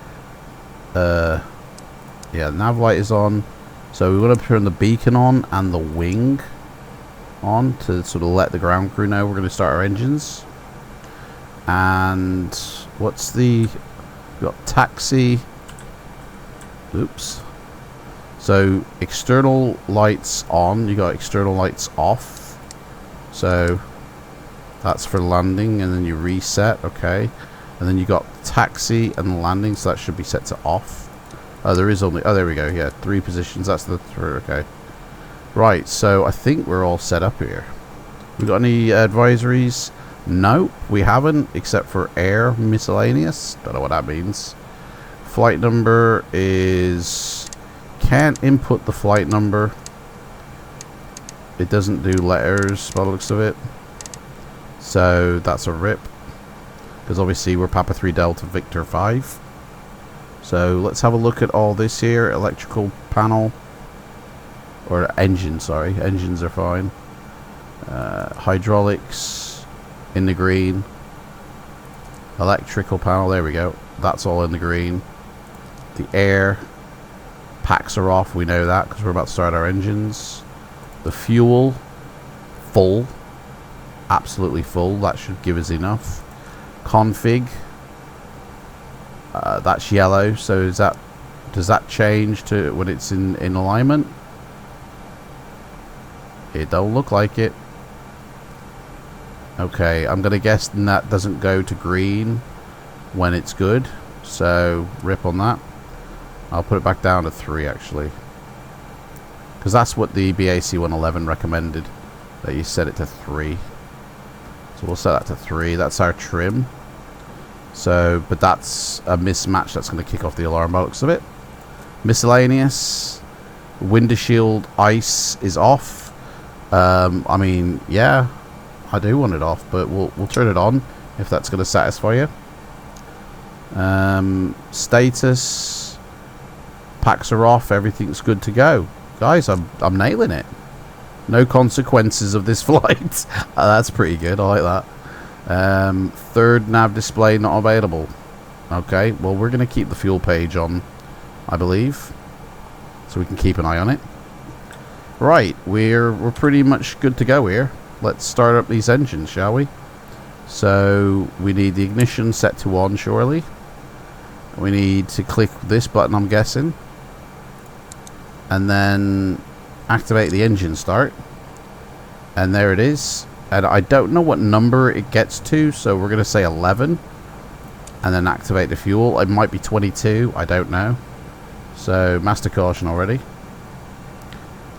Speaker 1: yeah, nav light is on. So we want to turn the beacon on and the wing on to sort of let the ground crew know we're going to start our engines. And what's the... We've got taxi. Oops. So external lights on. You got external lights off. So that's for landing, and then you reset. Okay. And then you got taxi and landing, so that should be set to off. Oh, there is only... Oh, there we go. Yeah, 3 positions. That's the... Okay. Right, so I think we're all set up here. We got any advisories? Nope, we haven't, except for air miscellaneous. Don't know what that means. Flight number is... Can't input the flight number. It doesn't do letters by the looks of it. So that's a rip. Because obviously we're Papa 3 Delta Victor 5. So let's have a look at all this here. Electrical panel. Or engine, sorry. Engines are fine. Hydraulics in the green. Electrical panel, there we go. That's all in the green. The air packs are off, we know that because we're about to start our engines. The fuel, full. Absolutely full. That should give us enough. Config. That's yellow, so is that, does that change to when it's in alignment? It don't look like it. Okay, I'm gonna guess that doesn't go to green when it's good, so rip on that. I'll put it back down to 3 actually, because that's what the BAC-111 recommended, that you set it to 3. So we'll set that to 3. That's our trim. So, but that's a mismatch. That's going to kick off the alarm by the looks of it. Miscellaneous. Windshield ice is off. I mean, yeah, I do want it off, but we'll turn it on if that's going to satisfy you. Status. Packs are off. Everything's good to go. Guys, I'm nailing it. No consequences of this flight. That's pretty good. I like that. Third nav display not available. Okay, well we're going to keep the fuel page on, I believe, so we can keep an eye on it. Right, we're pretty much good to go here. Let's start up these engines, shall we? So we need the ignition set to on, surely. We need to click this button, I'm guessing, and then activate the engine start. And there it is. And I don't know what number it gets to, so we're going to say 11. And then activate the fuel. It might be 22, I don't know. So, master caution already.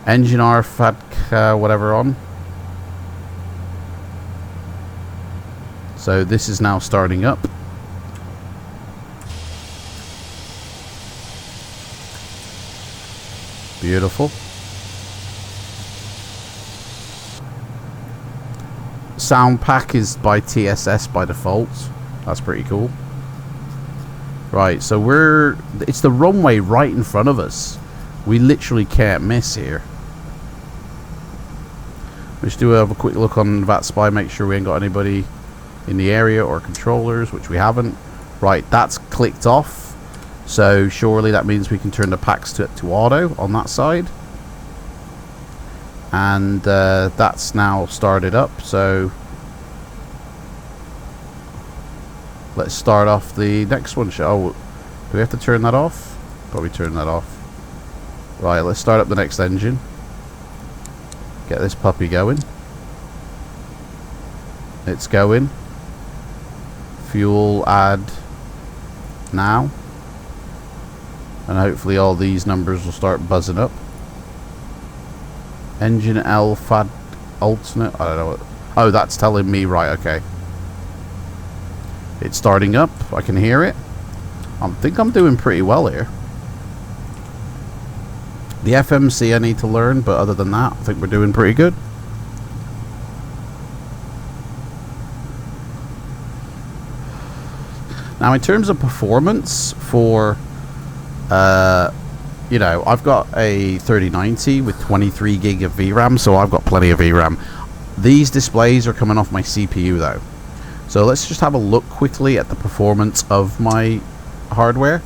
Speaker 1: Engine RFAD whatever on. So this is now starting up. Beautiful. Sound pack is by TSS by default. That's pretty cool. Right, so it's the runway right in front of us. We literally can't miss here. Let's do have a quick look on VAT Spy, make sure we ain't got anybody in the area or controllers, which we haven't. Right, that's clicked off. So surely that means we can turn the packs to auto on that side. And that's now started up. So let's start off the next one. Oh, do we have to turn that off? Probably turn that off. Right, let's start up the next engine. Get this puppy going. It's going. Fuel add now. And hopefully all these numbers will start buzzing up. Engine L FAD alternate. I don't know what. Oh, that's telling me, right, okay. It's starting up. I can hear it. I think I'm doing pretty well here. The FMC I need to learn, but other than that, I think we're doing pretty good. Now, in terms of performance for, you know, I've got a 3090 with 23 gig of VRAM, so I've got plenty of VRAM. These displays are coming off my CPU, though. So let's just have a look quickly at the performance of my hardware.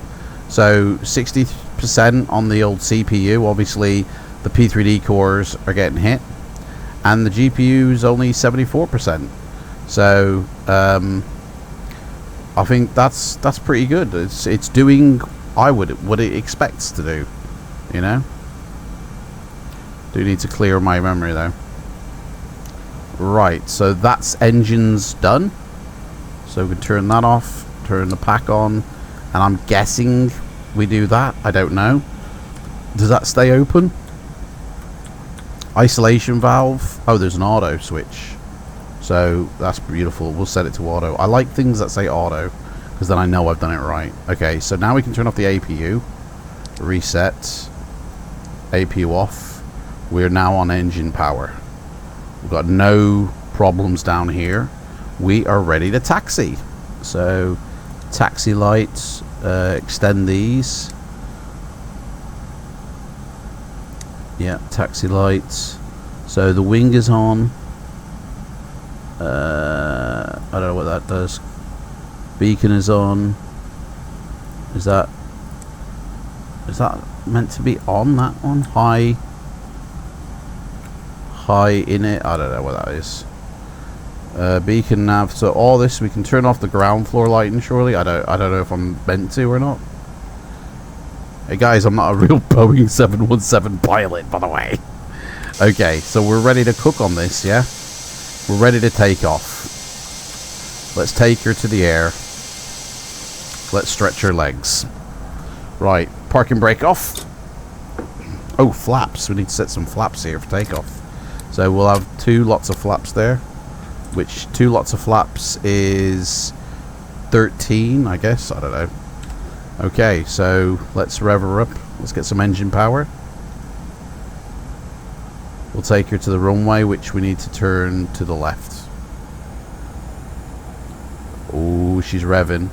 Speaker 1: So 60% on the old CPU. Obviously, the P3D cores are getting hit, and the GPU is only 74%. So I think that's pretty good. It's doing what it expects to do, you know. Do need to clear my memory though. Right, so that's engines done. So we can turn that off, turn the pack on, and I'm guessing we do that. I don't know. Does that stay open? Isolation valve. Oh, there's an auto switch. So that's beautiful. We'll set it to auto. I like things that say auto because then I know I've done it right. Okay, so now we can turn off the APU. Reset. APU off. We're now on engine power. We've got no problems down here. We are ready to taxi. So taxi lights, extend these. Yeah, taxi lights. So the wing is on. I don't know what that does. Beacon is on. Is that meant to be on, that one? High in it. I don't know what that is. Beacon nav. So all this we can turn off the ground floor lighting. Surely I don't know if I'm meant to or not. Hey guys, I'm not a real Boeing 717 pilot, by the way. Okay, so we're ready to cook on this, yeah? We're ready to take off. Let's take her to the air. Let's stretch her legs. Right, parking brake off. Oh, flaps. We need to set some flaps here for takeoff. So we'll have 2 lots of flaps there. Which 2 lots of flaps is 13, I guess. I don't know. Okay, so let's rev her up. Let's get some engine power. We'll take her to the runway, which we need to turn to the left. Oh, she's revving.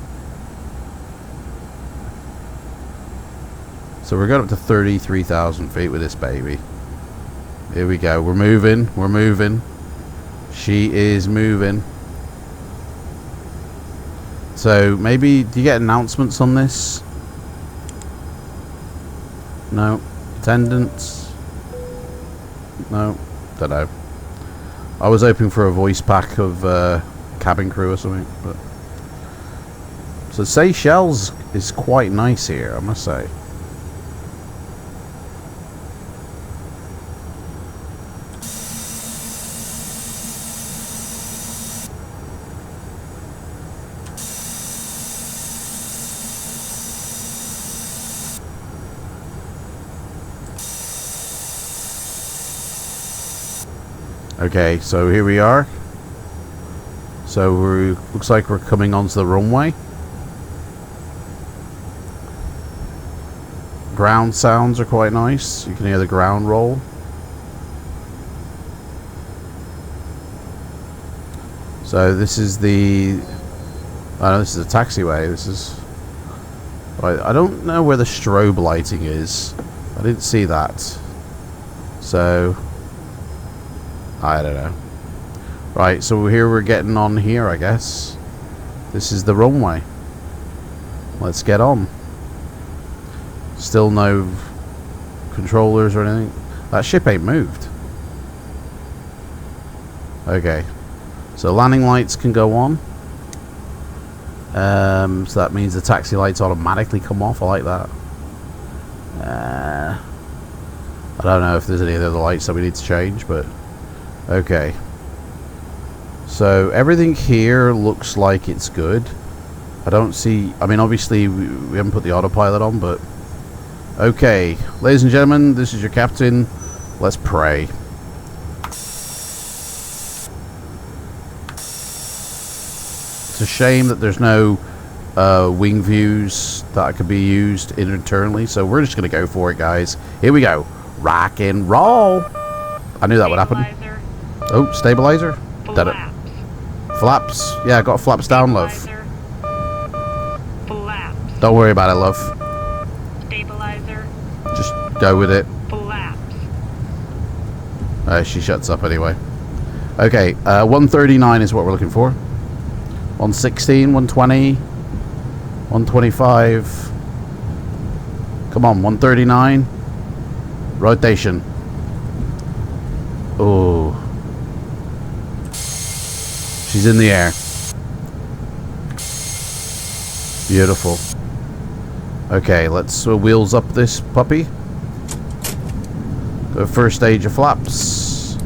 Speaker 1: So we're going up to 33,000 feet with this baby. Here we go. We're moving. We're moving. She is moving. So maybe, do you get announcements on this? No. Attendance? No. Don't know. I was hoping for a voice pack of cabin crew or something. But so Seychelles is quite nice here, I must say. Okay, so here we are. So looks like we're coming onto the runway. Ground sounds are quite nice. You can hear the ground roll. So this is the... oh no, this is a taxiway. This is... I don't know where the strobe lighting is. I didn't see that. So... I don't know. Right, so here we're getting on here, I guess. This is the runway. Let's get on. Still no controllers or anything. That ship ain't moved. Okay. So landing lights can go on. So that means the taxi lights automatically come off. I like that. I don't know if there's any other lights that we need to change, but okay. So everything here looks like it's good. I don't see... I mean, obviously we haven't put the autopilot on, but okay. Ladies and gentlemen, this is your captain. Let's pray. It's a shame that there's no wing views that could be used internally, so we're just going to go for it, guys. Here we go. Rock and roll. I knew that would happen. Oh, stabilizer.
Speaker 3: Flaps.
Speaker 1: Flaps. Yeah, I got flaps down, love.
Speaker 3: Flaps.
Speaker 1: Don't worry about it, love.
Speaker 3: Stabilizer.
Speaker 1: Just go with it.
Speaker 3: Flaps.
Speaker 1: She shuts up anyway. Okay, 139 is what we're looking for. 116, 120, 125. Come on, 139. Rotation. Oh. She's in the air. Beautiful. Okay, let's wheels up this puppy. The first stage of flaps.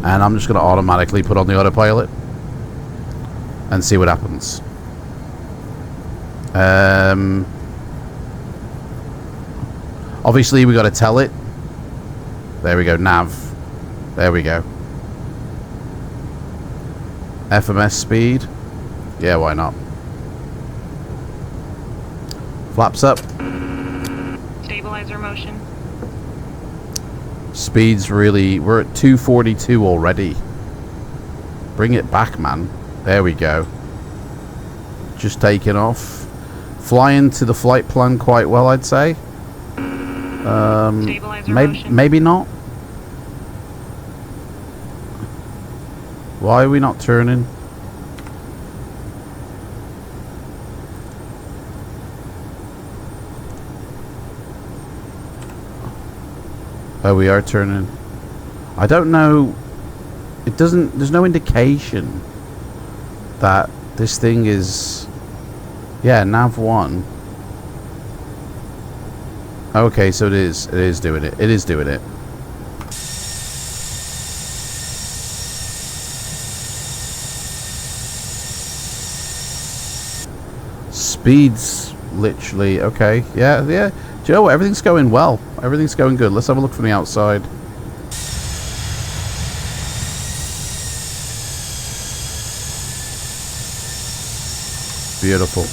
Speaker 1: And I'm just going to automatically put on the autopilot and see what happens. Obviously we got to tell it. There we go, nav. There we go. FMS speed. Yeah, why not? Flaps up.
Speaker 3: Stabilizer motion.
Speaker 1: Speed's really... we're at 242 already. Bring it back, man. There we go. Just taking off. Flying to the flight plan quite well, I'd say. Maybe not. Why are we not turning? Oh, we are turning. I don't know. It doesn't... there's no indication that this thing is... yeah, nav 1. Okay, so it is. It is doing it. It is doing it. Speed's literally... okay. Yeah, yeah. Do you know what? Everything's going well. Everything's going good. Let's have a look from the outside. Beautiful.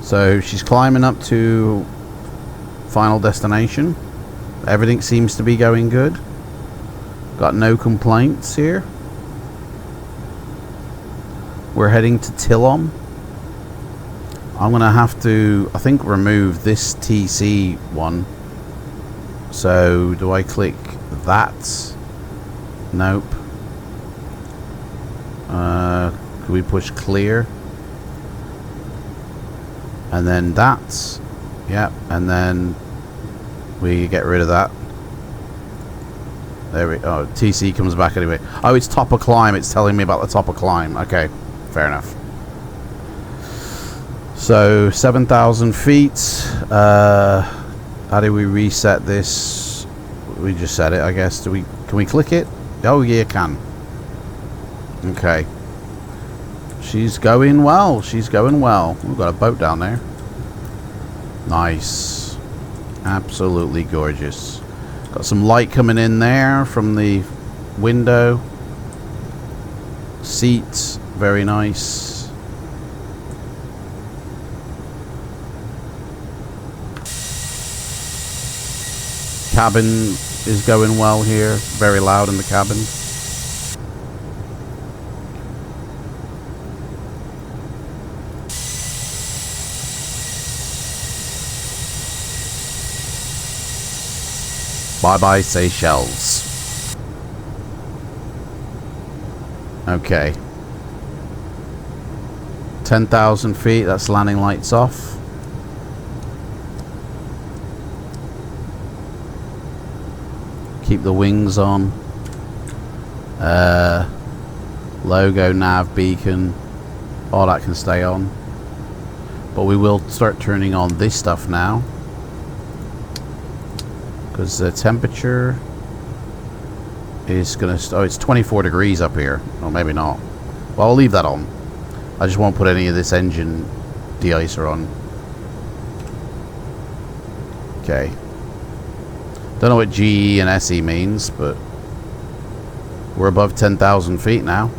Speaker 1: So she's climbing up to final destination. Everything seems to be going good. Got no complaints here. We're heading to Tillom. I'm gonna have to, I think, remove this TC one. So do I click that? Nope. Can we push clear? And then that. Yep, and then we get rid of that. There we... oh, TC comes back anyway. Oh, it's top of climb. It's telling me about the top of climb. Okay, fair enough. So 7,000 feet. How do we reset this? We just set it, I guess. Can we click it? Oh yeah, can. Okay. She's going well. She's going well. We've got a boat down there. Nice. Absolutely gorgeous. Got some light coming in there from the window. Seats, very nice. Cabin is going well here. Very loud in the cabin. Bye-bye, Seychelles. Okay. 10,000 feet, that's landing lights off. Keep the wings on. Logo, nav, beacon. All that can stay on. But we will start turning on this stuff now. Because the temperature is going to... Oh, it's 24 degrees up here. Or maybe not. Well, I'll leave that on. I just won't put any of this engine de-icer on. Okay. Don't know what GE and SE means, but... we're above 10,000 feet now.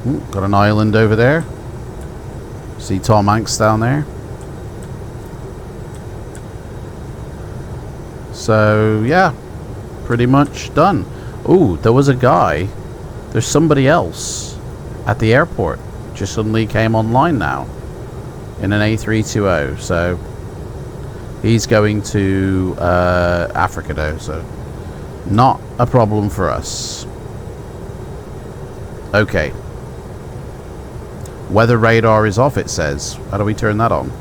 Speaker 1: Ooh, got an island over there. See Tom Hanks down there. So, yeah. Pretty much done. Ooh, there was a guy. There's somebody else at the airport. Just suddenly came online now. In an A320. So, he's going to Africa though. So, not a problem for us. Okay. Weather radar is off, it says. How do we turn that on?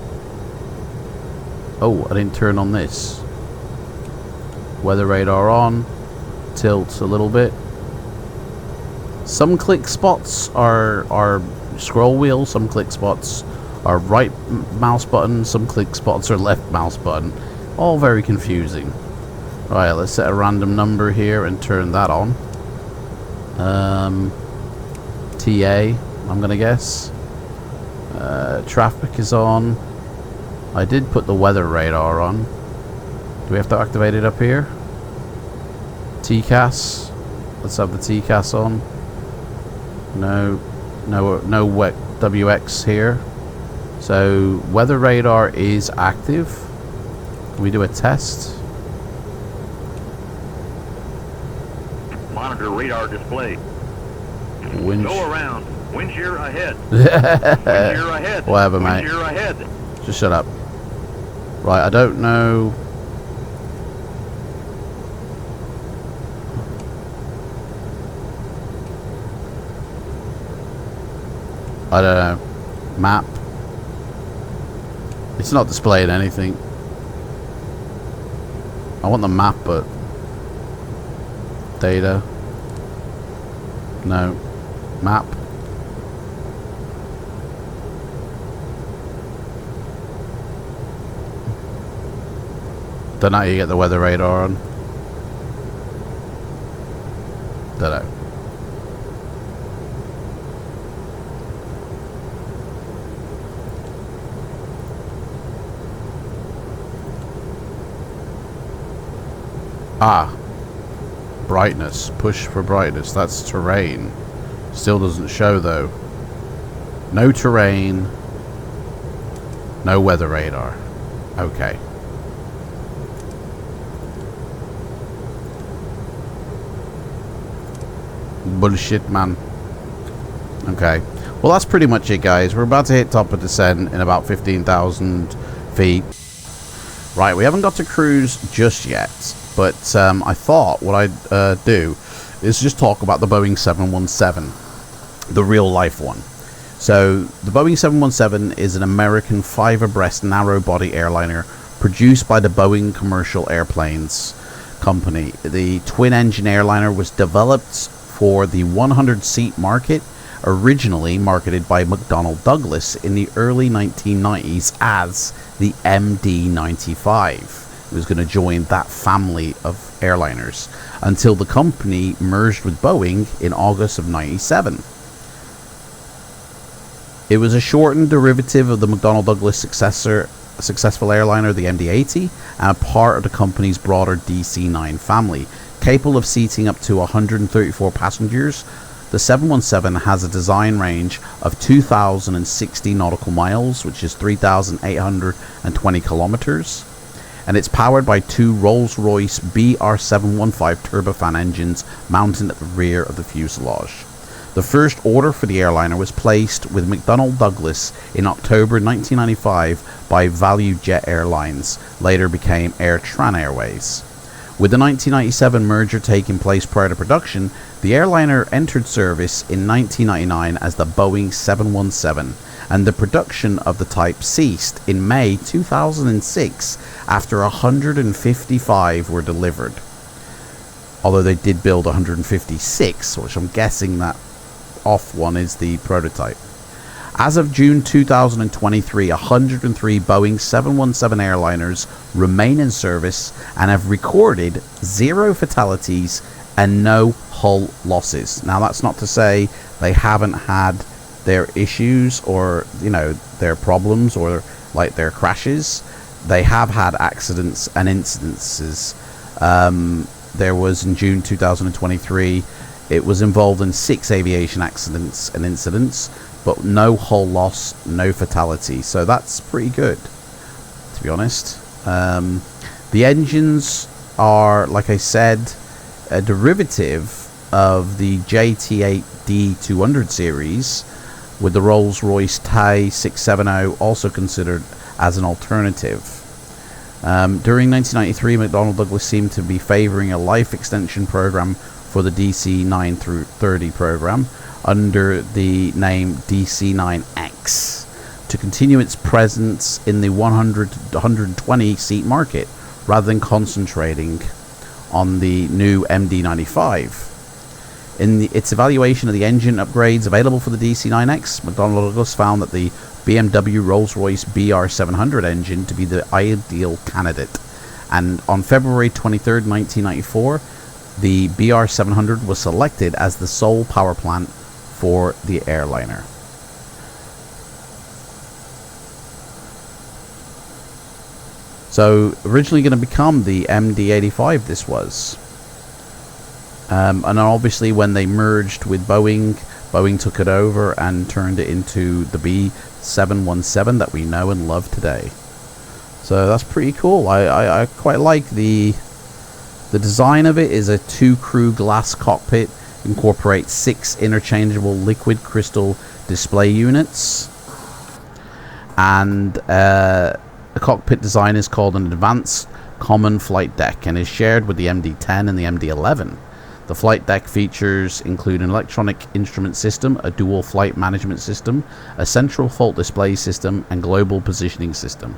Speaker 1: Oh, I didn't turn on this. Weather radar on. Tilt a little bit. Some click spots are scroll wheel. Some click spots are right mouse button. Some click spots are left mouse button. All very confusing. Right, let's set a random number here and turn that on. TA, I'm gonna guess. Traffic is on. I did put the weather radar on. Do we have to activate it up here? TCAS. Let's have the TCAS on. No WX here. So weather radar is active. Can we do a test?
Speaker 4: Monitor radar display.
Speaker 1: Wind.
Speaker 4: Go around. Wind shear ahead. Wind shear ahead.
Speaker 1: Whatever, mate.
Speaker 4: Wind shear ahead.
Speaker 1: Just shut up. Right, I don't know. I don't know. Map. It's not displaying anything. I want the map, but data. No. Map. Don't know how you get the weather radar on. Don't know. Ah. Brightness. Push for brightness. That's terrain. Still doesn't show though. No terrain. No weather radar. Okay. Bullshit, man. Okay. Well, that's pretty much it, guys. We're about to hit top of descent in about 15,000 feet. Right, we haven't got to cruise just yet. But I thought what I'd do is just talk about the Boeing 717. The real life one. So, the Boeing 717 is an American five-abreast narrow-body airliner produced by the Boeing Commercial Airplanes Company. The twin-engine airliner was developed for the 100-seat market, originally marketed by McDonnell Douglas in the early 1990s as the MD-95. It was going to join that family of airliners until the company merged with Boeing in August of 97. It was a shortened derivative of the McDonnell Douglas successful airliner, the MD-80, and a part of the company's broader DC-9 family. Capable of seating up to 134 passengers, the 717 has a design range of 2,060 nautical miles, which is 3,820 kilometers. And it's powered by two Rolls-Royce BR715 turbofan engines mounted at the rear of the fuselage. The first order for the airliner was placed with McDonnell Douglas in October 1995 by ValueJet Airlines, later became Air Tran Airways. With the 1997 merger taking place prior to production, the airliner entered service in 1999 as the Boeing 717, and the production of the type ceased in May 2006 after 155 were delivered. Although they did build 156, which I'm guessing that off one is the prototype. As of June 2023, 103 Boeing 717 airliners remain in service and have recorded 0 fatalities and no hull losses. Now, that's not to say they haven't had their issues or, their problems or like their crashes. They have had accidents and incidences. There was in June 2023, it was involved in 6 aviation accidents and incidents, but no hull loss, no fatality. So that's pretty good, to be honest. The engines are, like I said, a derivative of the JT8D200 series, with the Rolls-Royce TAI 670 also considered as an alternative. During 1993, McDonnell Douglas seemed to be favoring a life extension program for the DC-9 through 30 program under the name DC-9X to continue its presence in the 100 to 120 seat market rather than concentrating on the new MD-95. In its evaluation of the engine upgrades available for the DC-9X, McDonnell Douglas found that the BMW Rolls-Royce BR700 engine to be the ideal candidate, and on February 23rd, 1994, the BR700 was selected as the sole power plant for the airliner. So originally going to become the MD-85, this was. And obviously when they merged with Boeing, Boeing took it over and turned it into the B717 that we know and love today. So that's pretty cool. I quite like the design of it. Is a 2-crew glass cockpit, incorporates 6 interchangeable liquid crystal display units, and the cockpit design is called an advanced common flight deck and is shared with the MD-10 and the MD-11. The flight deck features include an electronic instrument system, a dual flight management system, a central fault display system, and global positioning system.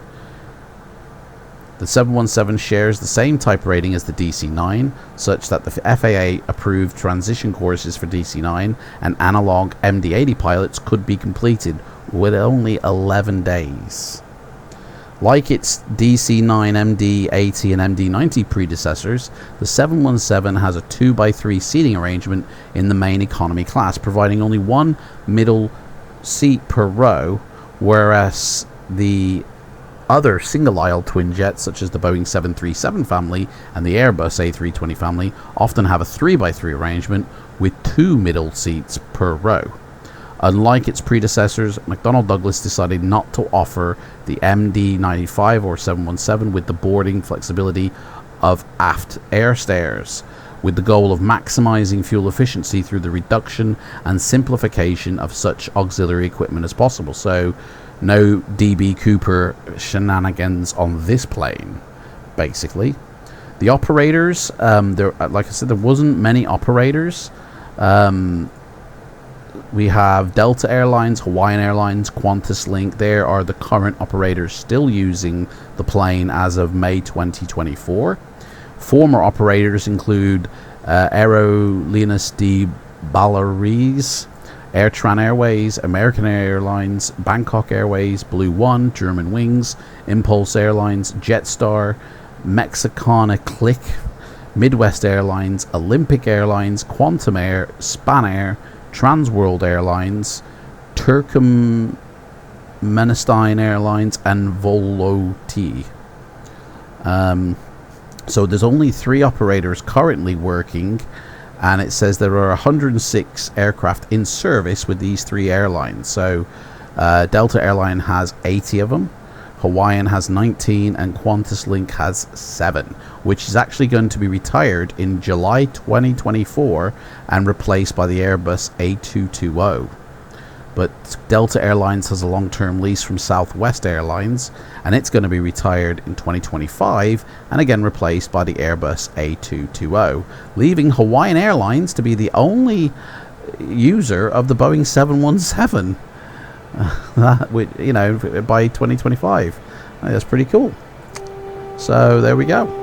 Speaker 1: The 717 shares the same type rating as the DC-9, such that the FAA approved transition courses for DC-9 and analog MD-80 pilots could be completed with only 11 days. Like its DC-9, MD-80 and MD-90 predecessors, the 717 has a 2x3 seating arrangement in the main economy class, providing only one middle seat per row, whereas the other single-aisle twin jets, such as the Boeing 737 family and the Airbus A320 family, often have a 3x3 arrangement with 2 middle seats per row. Unlike its predecessors, McDonnell Douglas decided not to offer the MD-95 or 717 with the boarding flexibility of aft air stairs, with the goal of maximizing fuel efficiency through the reduction and simplification of such auxiliary equipment as possible. So no DB Cooper shenanigans on this plane, basically. The operators, like I said, there wasn't many operators. We have Delta Airlines, Hawaiian Airlines, Qantas Link. There are the current operators still using the plane as of May 2024. Former operators include Aerolíneas de Baleares, Airtran Airways, American Airlines, Bangkok Airways, Blue One, German Wings, Impulse Airlines, Jetstar, Mexicana Click, Midwest Airlines, Olympic Airlines, Quantum Air, Spanair, Transworld Airlines, Turkmenistani Airlines, and Voloti. So there's only 3 operators currently working, and it says there are 106 aircraft in service with these 3 airlines. So Delta Airline has 80 of them, Hawaiian has 19, and QantasLink has 7, which is actually going to be retired in July 2024 and replaced by the Airbus A220. But Delta Airlines has a long-term lease from Southwest Airlines, and it's going to be retired in 2025 and again replaced by the Airbus A220, leaving Hawaiian Airlines to be the only user of the Boeing 717 by 2025. That's pretty cool. So there we go.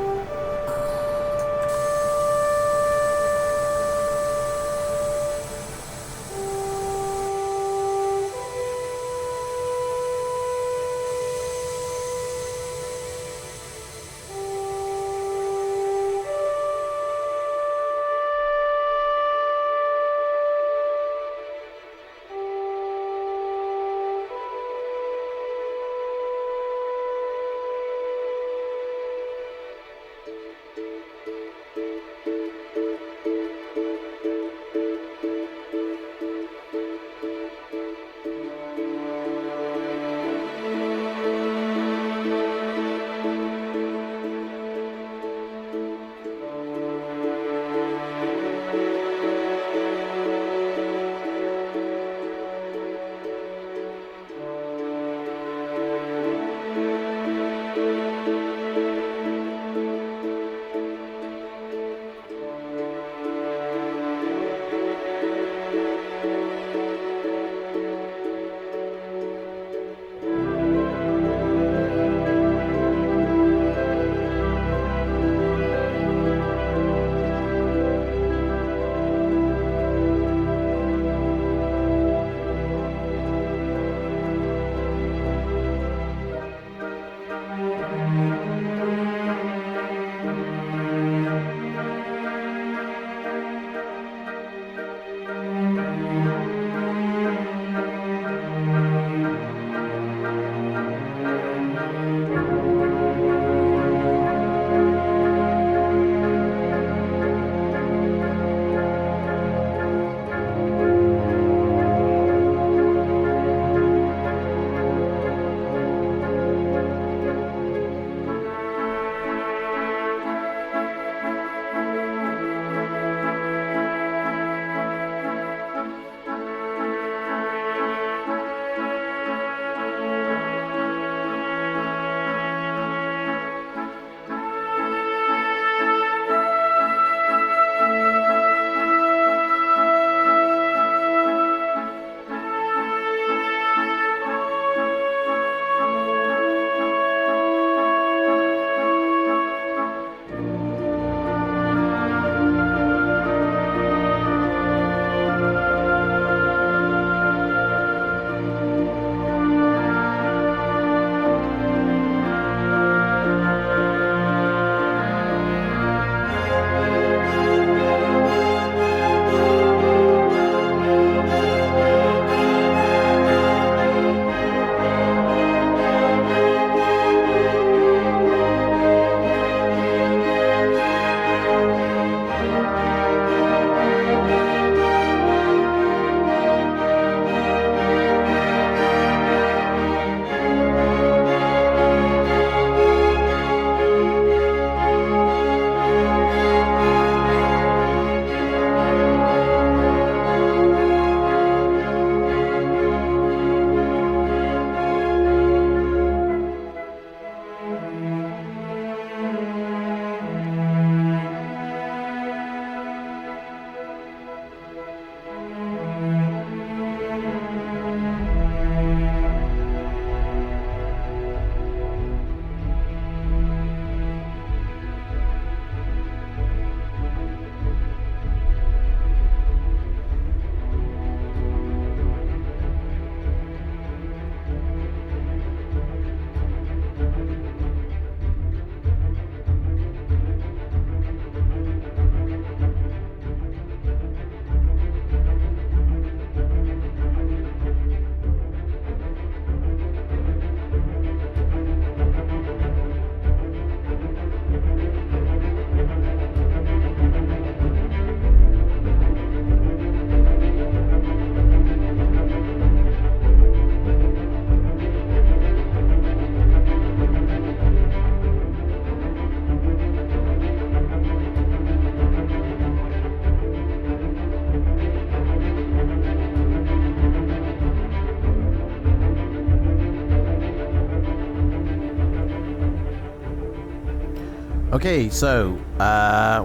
Speaker 1: Okay, so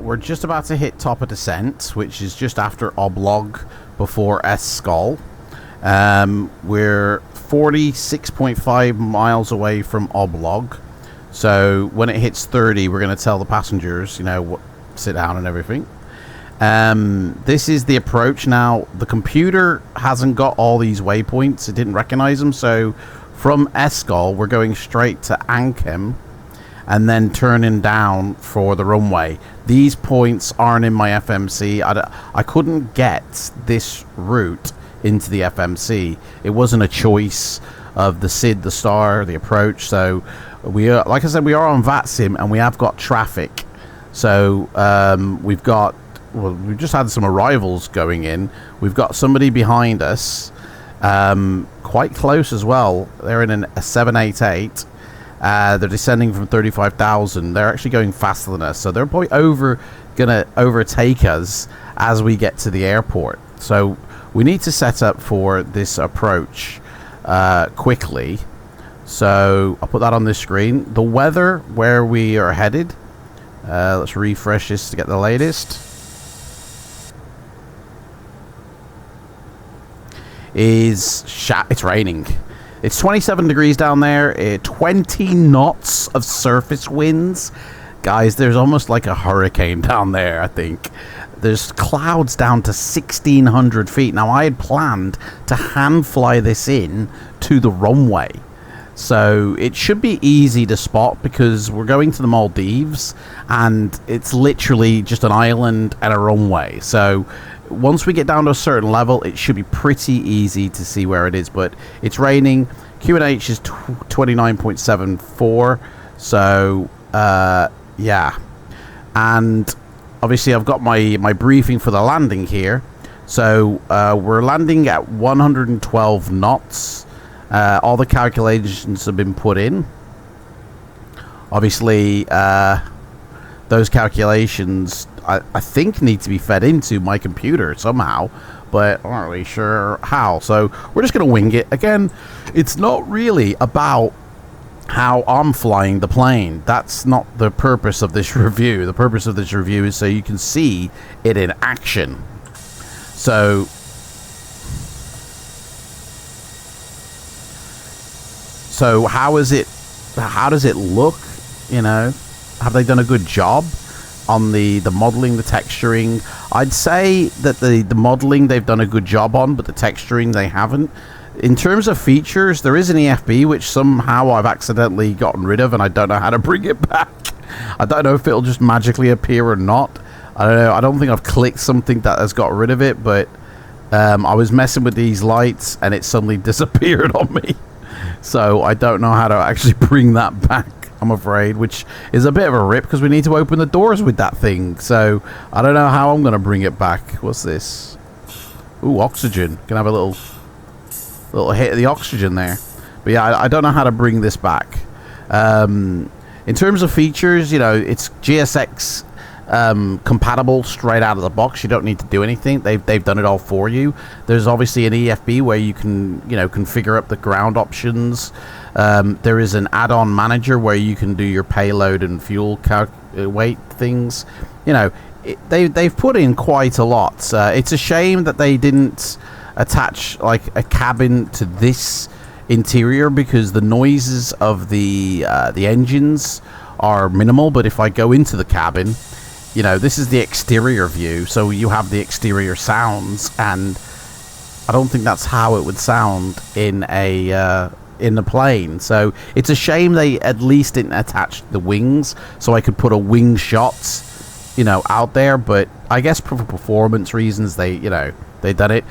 Speaker 1: we're just about to hit top of descent, which is just after Oblog before S-Skull. We're 46.5 miles away from Oblog. So when it hits 30, we're going to tell the passengers, you know, sit down and everything. This is the approach. Now, the computer hasn't got all these waypoints. It didn't recognize them. So from S-Skull, we're going straight to Ankem and then turning down for the runway. These points aren't in my FMC. I couldn't get this route into the FMC. It wasn't a choice of the SID, the star, the approach. So we are, like I said, we are on FLIGHTSIM and we have got traffic. So we've got, well, we've just had some arrivals going in. We've got somebody behind us, quite close as well. They're in a 788. They're descending from 35,000. They're actually going faster than us, so they're probably gonna overtake us as we get to the airport. So we need to set up for this approach quickly. So I'll put that on this screen. The weather where we are headed. Let's refresh this to get the latest. It's raining. It's 27 degrees down there, 20 knots of surface winds. Guys, there's almost like a hurricane down there, I think. There's clouds down to 1,600 feet. Now, I had planned to hand fly this in to the runway. So it should be easy to spot because we're going to the Maldives and it's literally just an island and a runway. So once we get down to a certain level, it should be pretty easy to see where it is. But it's raining. QNH is 29.74. So yeah, and obviously I've got my briefing for the landing here. So we're landing at 112 knots. All the calculations have been put in. Obviously, those calculations, I think, need to be fed into my computer somehow, but I'm not really sure how. So we're just going to wing it. Again, it's not really about how I'm flying the plane. That's not the purpose of this review. The purpose of this review is so you can see it in action. So how is it? How does it look? You know, have they done a good job on the modeling, the texturing? I'd say that the modeling they've done a good job on, but the texturing they haven't. In terms of features, there is an EFB which somehow I've accidentally gotten rid of, and I don't know how to bring it back. I don't know if it'll just magically appear or not. I don't know. I don't think I've clicked something that has got rid of it, but I was messing with these lights and it suddenly disappeared on me. So I don't know how to actually bring that back, I'm afraid, which is a bit of a rip because we need to open the doors with that thing. So I don't know how I'm going to bring it back. What's this? Ooh, oxygen. Can have a little hit of the oxygen there. But yeah, I don't know how to bring this back. In terms of features, you know, it's GSX compatible straight out of the box. You don't need to do anything. They've done it all for you. There's obviously an EFB where you can, you know, configure up the ground options. There is an add-on manager where you can do your payload and fuel weight things. You know, they've put in quite a lot. It's a shame that they didn't attach like a cabin to this interior because the noises of the engines are minimal. But if I go into the cabin, you know, this is the exterior view, so you have the exterior sounds, and I don't think that's how it would sound in the plane. So it's a shame they at least didn't attach the wings, so I could put a wing shot, you know, out there. But I guess for performance reasons, they done it.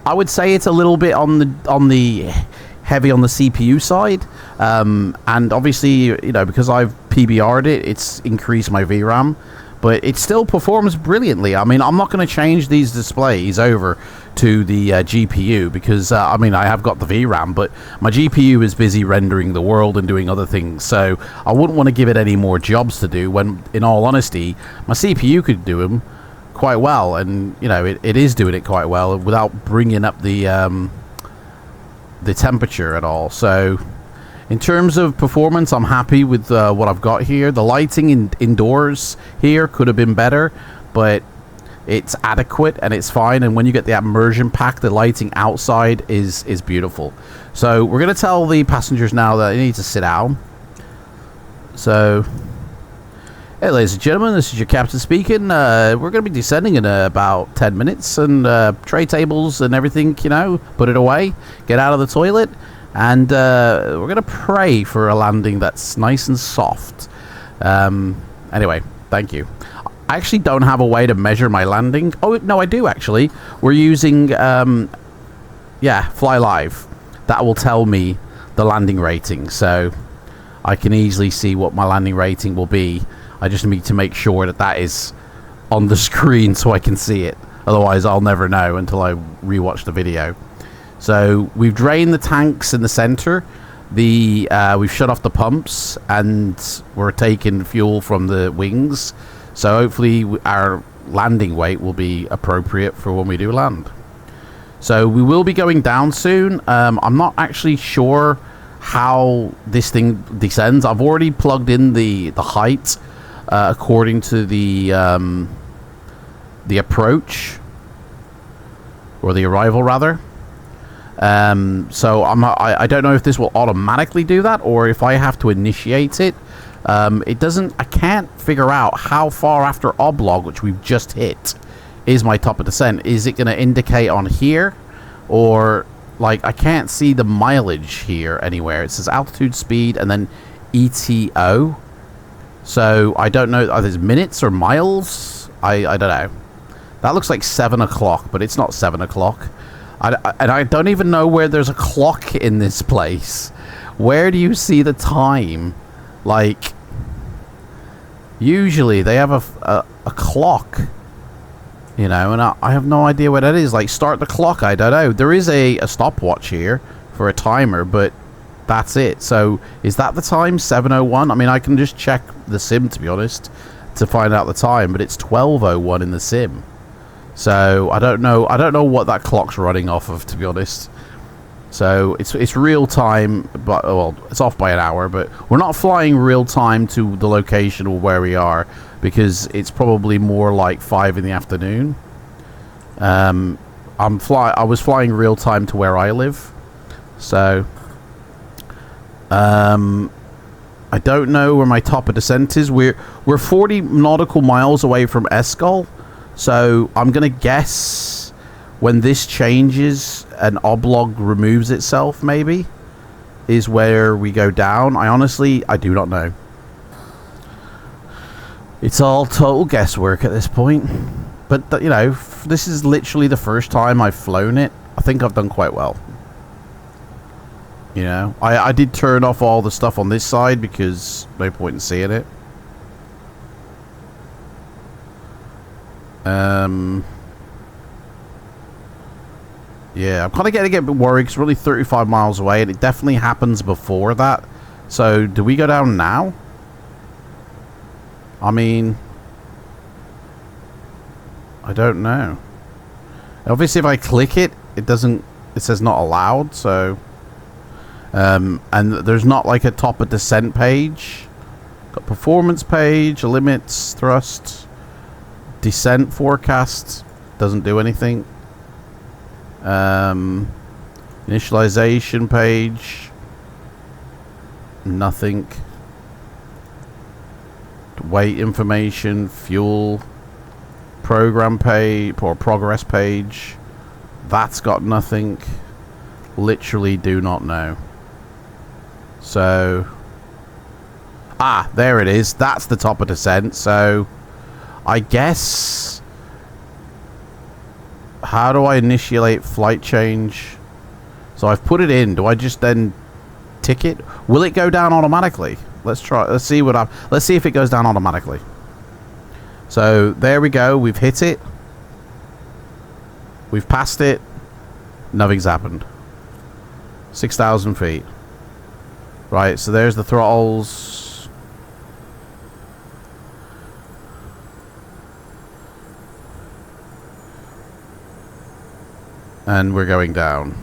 Speaker 1: I would say it's a little bit on the heavy on the CPU side, and obviously, you know, because I've PBR'd it, it's increased my VRAM. But it still performs brilliantly. I mean, I'm not going to change these displays over to the GPU because, I mean, I have got the VRAM, but my GPU is busy rendering the world and doing other things. So I wouldn't want to give it any more jobs to do when, in all honesty, my CPU could do them quite well. And, you know, it is doing it quite well without bringing up the temperature at all. So In terms of performance, I'm happy with what I've got here. The lighting indoors here could have been better, but it's adequate and it's fine. And when you get the immersion pack, the lighting outside is beautiful. So we're going to tell the passengers now that they need to sit down. So, hey, ladies and gentlemen, this is your captain speaking. We're going to be descending in about 10 minutes, and tray tables and everything, you know, put it away, get out of the toilet. And we're going to pray for a landing that's nice and soft. Anyway, thank you. I actually don't have a way to measure my landing. Oh, no, I do, actually. We're using, Fly Live. That will tell me the landing rating. So I can easily see what my landing rating will be. I just need to make sure that that is on the screen so I can see it. Otherwise, I'll never know until I rewatch the video. So we've drained the tanks in the center. We've shut off the pumps, and we're taking fuel from the wings. So hopefully our landing weight will be appropriate for when we do land. So we will be going down soon. I'm not actually sure how this thing descends. I've already plugged in the height according to the approach, or the arrival rather. So I don't know if this will automatically do that or if I have to initiate it. It doesn't. I can't figure out how far after oblog, which we've just hit, is my top of descent. Is it going to indicate on here, or like I can't see the mileage here anywhere? It says altitude, speed, and then ETO. So I don't know. Are these minutes or miles? I don't know. That looks like 7 o'clock, but it's not 7 o'clock. And I don't even know where there's a clock in this place. Where do you see the time? Like, usually they have a clock, you know, and I have no idea what that is. Like, start the clock, I don't know. There is a stopwatch here for a timer, but that's it. So, is that the time? 7:01? I mean, I can just check the sim, to be honest, to find out the time, but it's 12:01 in the sim. So I don't know what that clock's running off of, to be honest. So it's real time, but well, it's off by an hour, but we're not flying real time to the location or where we are, because it's probably more like 5 in the afternoon. I was flying real time to where I live. So I don't know where my top of descent is. We're 40 nautical miles away from Escol. So I'm going to guess when this changes and oblog removes itself, maybe, is where we go down. I do not know. It's all total guesswork at this point. But, you know, this is literally the first time I've flown it. I think I've done quite well. You know, I did turn off all the stuff on this side because no point in seeing it. Yeah, I'm kind of getting a bit worried because we're only 35 miles away, and it definitely happens before that. So, do we go down now? I mean, I don't know. Obviously, if I click it, it says not allowed, so... and there's not like a top of descent page. Got performance page, limits, thrust... Descent forecast doesn't do anything. Initialization page, nothing. Weight information, fuel, program page or progress page, that's got nothing. Literally do not know. So, there it is. That's the top of descent. So I guess, how do I initiate flight change? So I've put it in. Do I just then tick it? Will it go down automatically? Let's try. Let's see if it goes down automatically. So there we go. We've hit it. We've passed it. Nothing's happened. 6,000 feet. Right. So there's the throttles. And we're going down.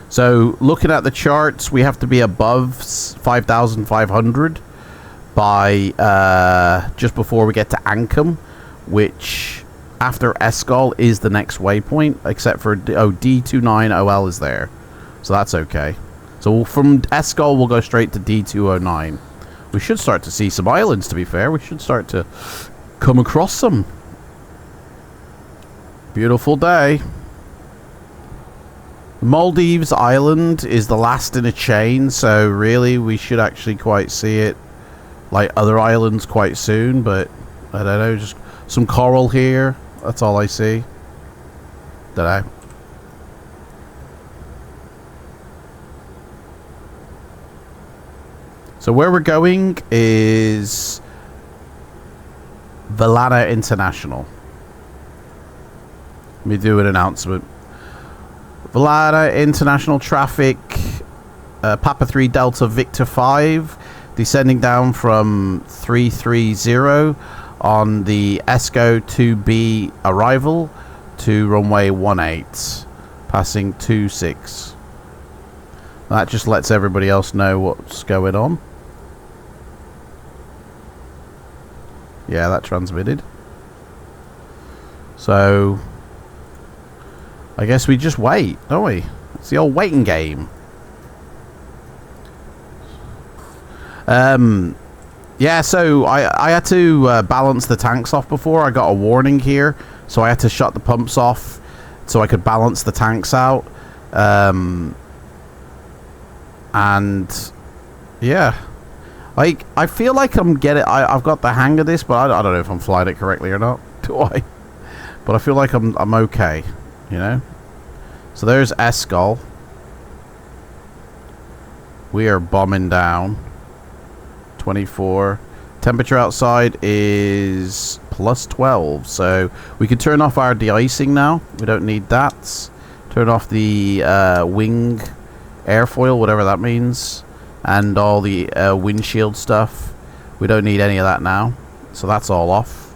Speaker 1: So looking at the charts, we have to be above 5,500 by just before we get to Ancum, which after Escol is the next waypoint, except for D29OL is there, so that's okay. So from Escol we'll go straight to D209. We should start to see some islands, to be fair. We should start to come across some. Beautiful day. Maldives Island is the last in a chain, so really we should actually quite see it like other islands quite soon, but I don't know, just some coral here. That's all I see. Don't know. So where we're going is Valana International. Let me do an announcement. Valana International traffic, Papa 3 Delta Victor 5, descending down from 330 on the ESCO 2B arrival to runway 18, passing 26. That just lets everybody else know what's going on. Yeah, that transmitted. So I guess we just wait, don't we? It's the old waiting game. Yeah, so I had to balance the tanks off before. I got a warning here, so I had to shut the pumps off so I could balance the tanks out. And yeah, like I feel like I've got the hang of this, but I don't know if I'm flying it correctly or not. Do I? But I feel like I'm okay, you know. So there's Escol. We are bombing down. 24. Temperature outside is plus 12, so we can turn off our de-icing now. We don't need that. Turn off the wing airfoil, whatever that means, and all the windshield stuff. We don't need any of that now, so that's all off,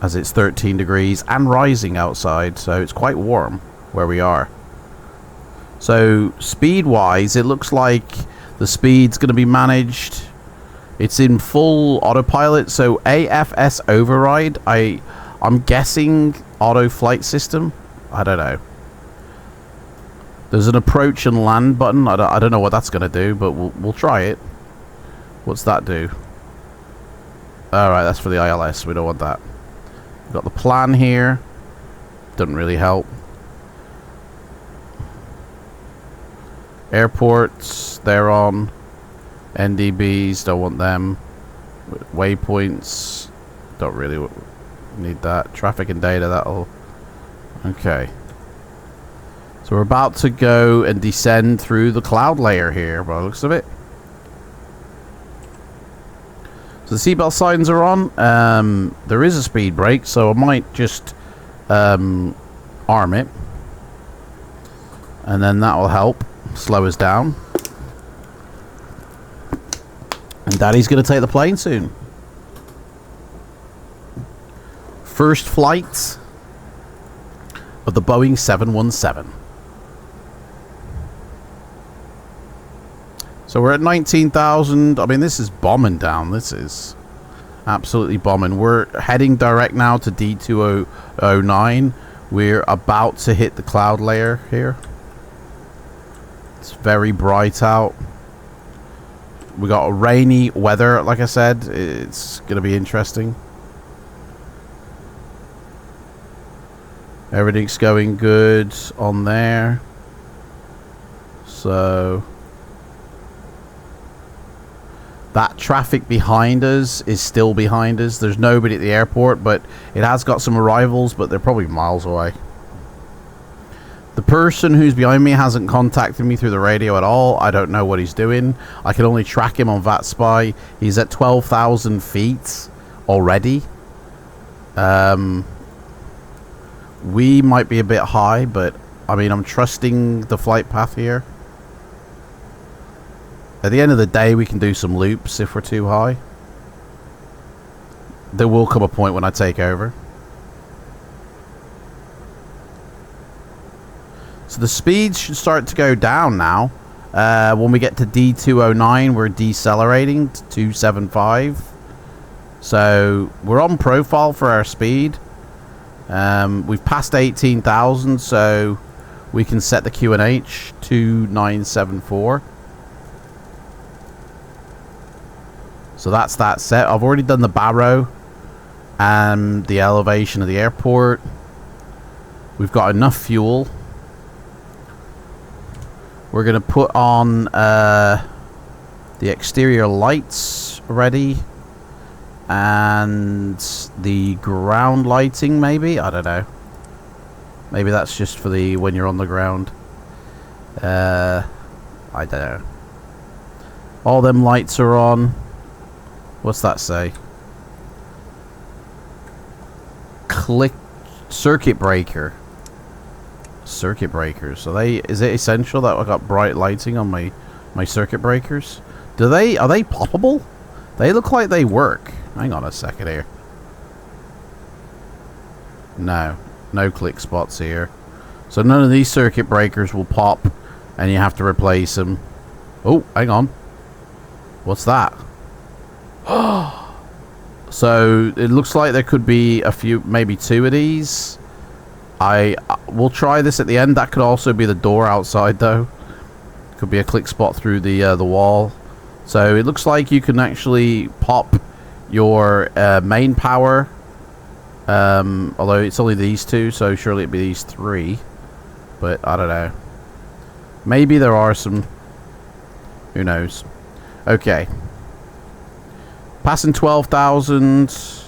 Speaker 1: as it's 13 degrees and rising outside, so it's quite warm where we are. So speed wise, it looks like the speed's going to be managed. It's in full autopilot, so AFS override. I'm guessing auto flight system. I don't know. There's an approach and land button. I don't know what that's going to do, but we'll try it. What's that do? Alright, that's for the ILS. We don't want that. We've got the plan here. Doesn't really help. Airports, they're on. NDBs, don't want them. Waypoints, don't really need that. Traffic and data, that'll... Okay. So we're about to go and descend through the cloud layer here, by the looks of it. So the seatbelt signs are on. There is a speed brake, so I might just arm it. And then that will help slow us down. And Daddy's going to take the plane soon. First flight of the Boeing 717. So we're at 19,000. I mean, this is bombing down. This is absolutely bombing. We're heading direct now to D209. We're about to hit the cloud layer here. It's very bright out. We got rainy weather, like I said. It's going to be interesting. Everything's going good on there. So that traffic behind us is still behind us. There's nobody at the airport, but it has got some arrivals, but they're probably miles away. The person who's behind me hasn't contacted me through the radio at all. I don't know what he's doing. I can only track him on VATSPY. He's at 12,000 feet already. We might be a bit high, but I mean, I'm trusting the flight path here. At the end of the day, we can do some loops if we're too high. There will come a point when I take over. So the speed should start to go down now. When we get to D209, we're decelerating to 275. So we're on profile for our speed. We've passed 18,000, so we can set the QNH to 974. So that's that set. I've already done the barrow and the elevation of the airport. We've got enough fuel. We're going to put on the exterior lights ready. And the ground lighting, maybe? I don't know. Maybe that's just for the when you're on the ground. I don't know. All them lights are on. What's that say? Click circuit breaker. Circuit breakers. Is it essential that I got bright lighting on my circuit breakers? Are they poppable? They look like they work. Hang on a second here. No click spots here. So none of these circuit breakers will pop and you have to replace them. Oh, hang on. What's that? So it looks like there could be a few, maybe two of these. We'll try this at the end. That could also be the door outside though. Could be a click spot through the wall. So it looks like you can actually pop your main power, although it's only these two, so surely it'd be these three, but I don't know. Maybe there are some, who knows. Okay, passing 12,000.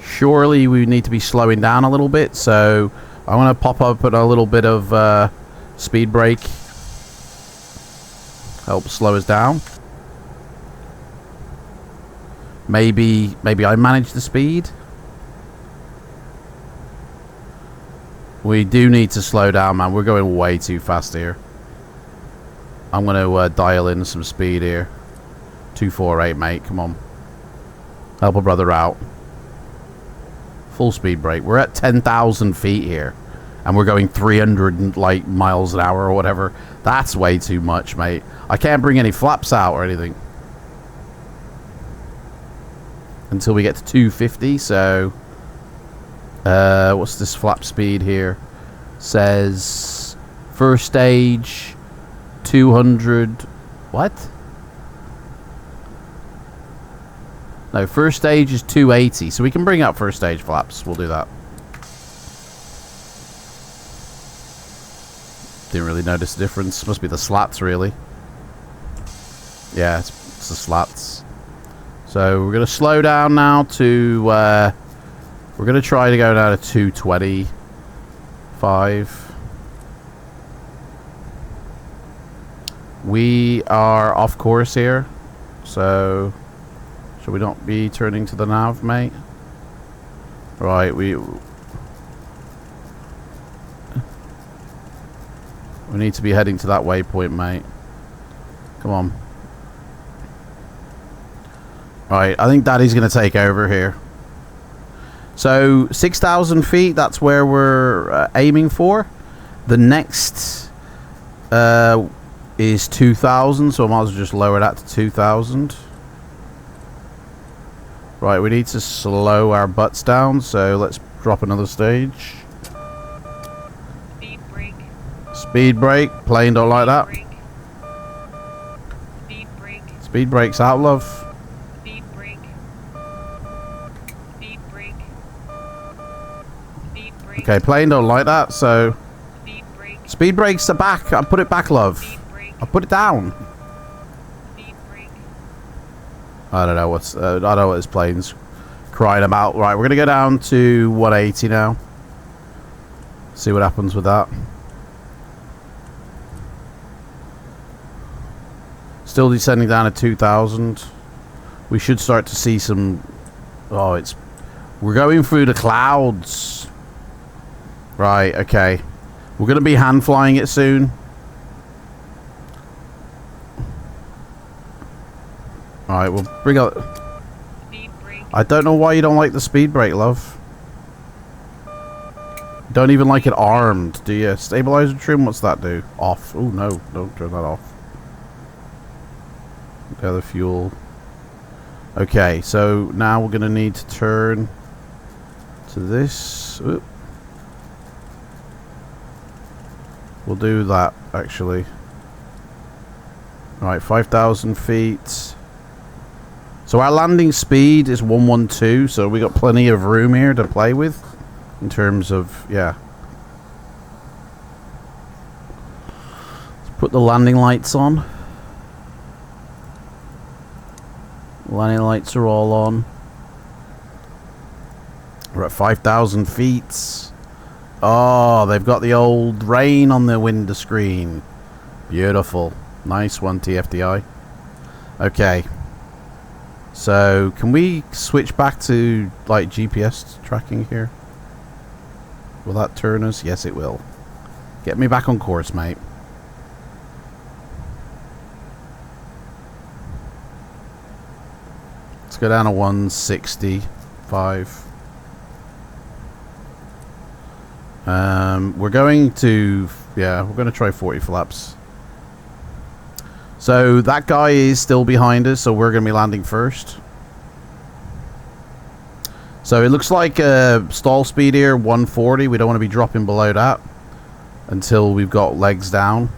Speaker 1: Surely we need to be slowing down a little bit, so I'm going to pop up at a little bit of speed brake, help slow us down. Maybe I manage the speed. We do need to slow down, man. We're going way too fast here. I'm going to dial in some speed here. 248, mate. Come on. Help a brother out. Full speed brake. We're at 10,000 feet here. And we're going 300 like miles an hour or whatever. That's way too much, mate. I can't bring any flaps out or anything until we get to 250. So what's this flap speed here? Says first stage 200. What? No, first stage is 280, so we can bring up first stage flaps. We'll do that. Didn't really notice the difference. Must be the slats, really. Yeah, it's the slats. So we're going to slow down now to, we're going to try to go down to 225. We are off course here. So, should we not be turning to the nav, mate? Right, we need to be heading to that waypoint, mate. Come on. Right, I think Daddy's going to take over here. So, 6,000 feet, that's where we're aiming for. The next is 2,000, so I might as well just lower that to 2,000. Right, we need to slow our butts down, so let's drop another stage.
Speaker 3: Speed brake.
Speaker 1: Speed brake, plane don't like that.
Speaker 3: Speed brake.
Speaker 1: Speed brake's out, love.
Speaker 3: Speed brake. Speed brake. Speed brake.
Speaker 1: Okay, plane don't like that, so
Speaker 3: Speed brake.
Speaker 1: speed brake's the back. I'll put it back, love.
Speaker 3: Speed brake.
Speaker 1: I'll put it down.
Speaker 3: Speed brake.
Speaker 1: I don't know what's I don't know what this plane's crying about. Right, we're gonna go down to 180 now. See what happens with that. Still descending down to 2,000. We should start to see some. Oh, we're going through the clouds. Right. Okay. We're gonna be hand flying it soon. Alright, we'll bring up.
Speaker 3: Speed brake.
Speaker 1: I don't know why you don't like the speed brake, love. Don't even like it armed, do you? Stabilizer trim, what's that do? Off. Oh no, don't turn that off. The other fuel. Okay, so now we're gonna need to turn to this. Oop. We'll do that actually. Right, 5,000 feet. So our landing speed is 112, so we got plenty of room here to play with in terms of, yeah. Let's put the landing lights on. Landing lights are all on. We're at 5,000 feet. Oh, they've got the old rain on the window screen. Beautiful. Nice one, TFDi. Okay. So, can we switch back to, like, GPS tracking here? Will that turn us? Yes, it will. Get me back on course, mate. Let's go down to 165. We're going to, yeah, we're going to try 40 flaps. So that guy is still behind us, so we're going to be landing first. So it looks like stall speed here 140. We don't want to be dropping below that until we've got legs down.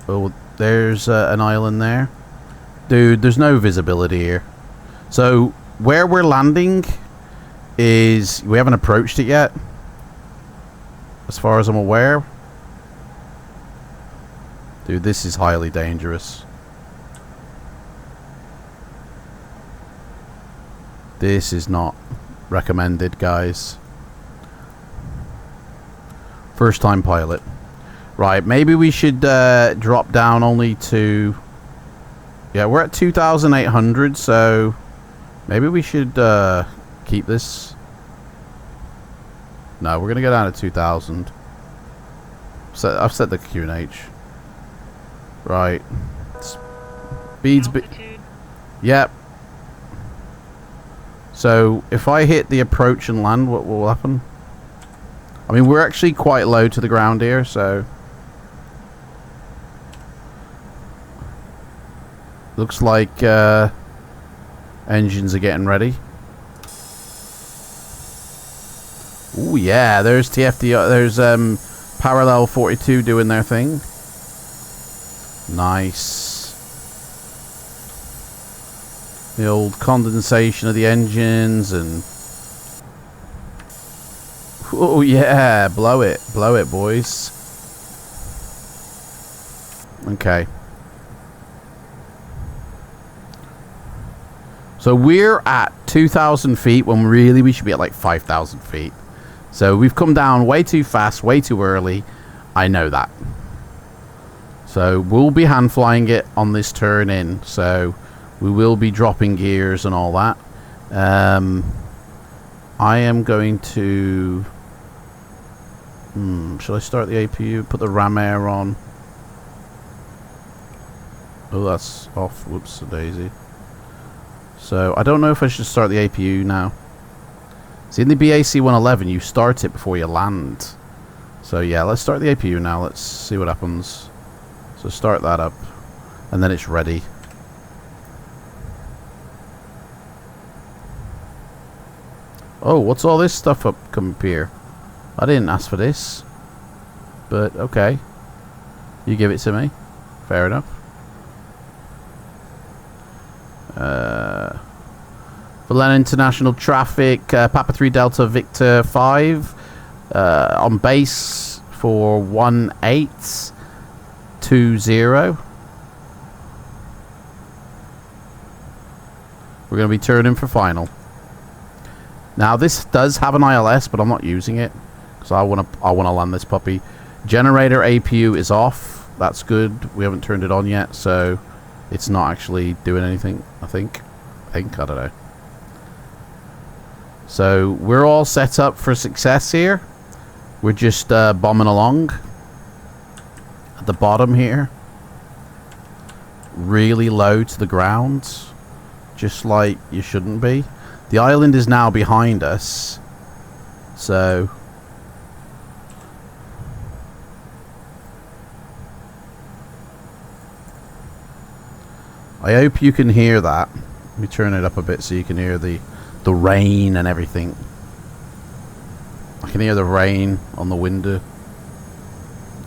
Speaker 1: Oh, there's an island there. Dude, there's no visibility here. So where we're landing is, we haven't approached it yet, as far as I'm aware. Dude, this is highly dangerous. This is not recommended, guys. First time pilot. Right, maybe we should drop down only to... Yeah, we're at 2,800, so maybe we should keep this. No, we're going to go down to 2,000. So I've set the QNH. Right. Speeds...
Speaker 3: Altitude.
Speaker 1: Yep. So, if I hit the approach and land, what will happen? I mean, we're actually quite low to the ground here, so... Looks like engines are getting ready. Ooh, yeah, there's TFDi, there's Parallel 42 doing their thing. Nice. The old condensation of the engines and... Oh yeah, blow it, boys. Okay. So we're at 2,000 feet when really we should be at like 5,000 feet. So we've come down way too fast, way too early. I know that. So we'll be hand flying it on this turn in. So we will be dropping gears and all that. I am going to... should I start the APU? Put the ram air on. Oh, that's off. Whoops, a daisy. So I don't know if I should start the APU now. See, in the BAC 111, you start it before you land. So yeah, let's start the APU now. Let's see what happens. So start that up, and then it's ready. Oh, what's all this stuff come up here? I didn't ask for this. But, okay. You give it to me. Fair enough. Berlin International Traffic, Papa 3 Delta Victor 5. On base for 1820. We're going to be turning for final. Now this does have an ILS, but I'm not using it because I want to land this puppy. Generator APU is off. That's good. We haven't turned it on yet, so it's not actually doing anything. I think I don't know. So we're all set up for success here. We're just bombing along at the bottom here, really low to the ground, just like you shouldn't be. The island is now behind us, so I hope you can hear that. Let me turn it up a bit so you can hear the rain and everything. I can hear the rain on the window.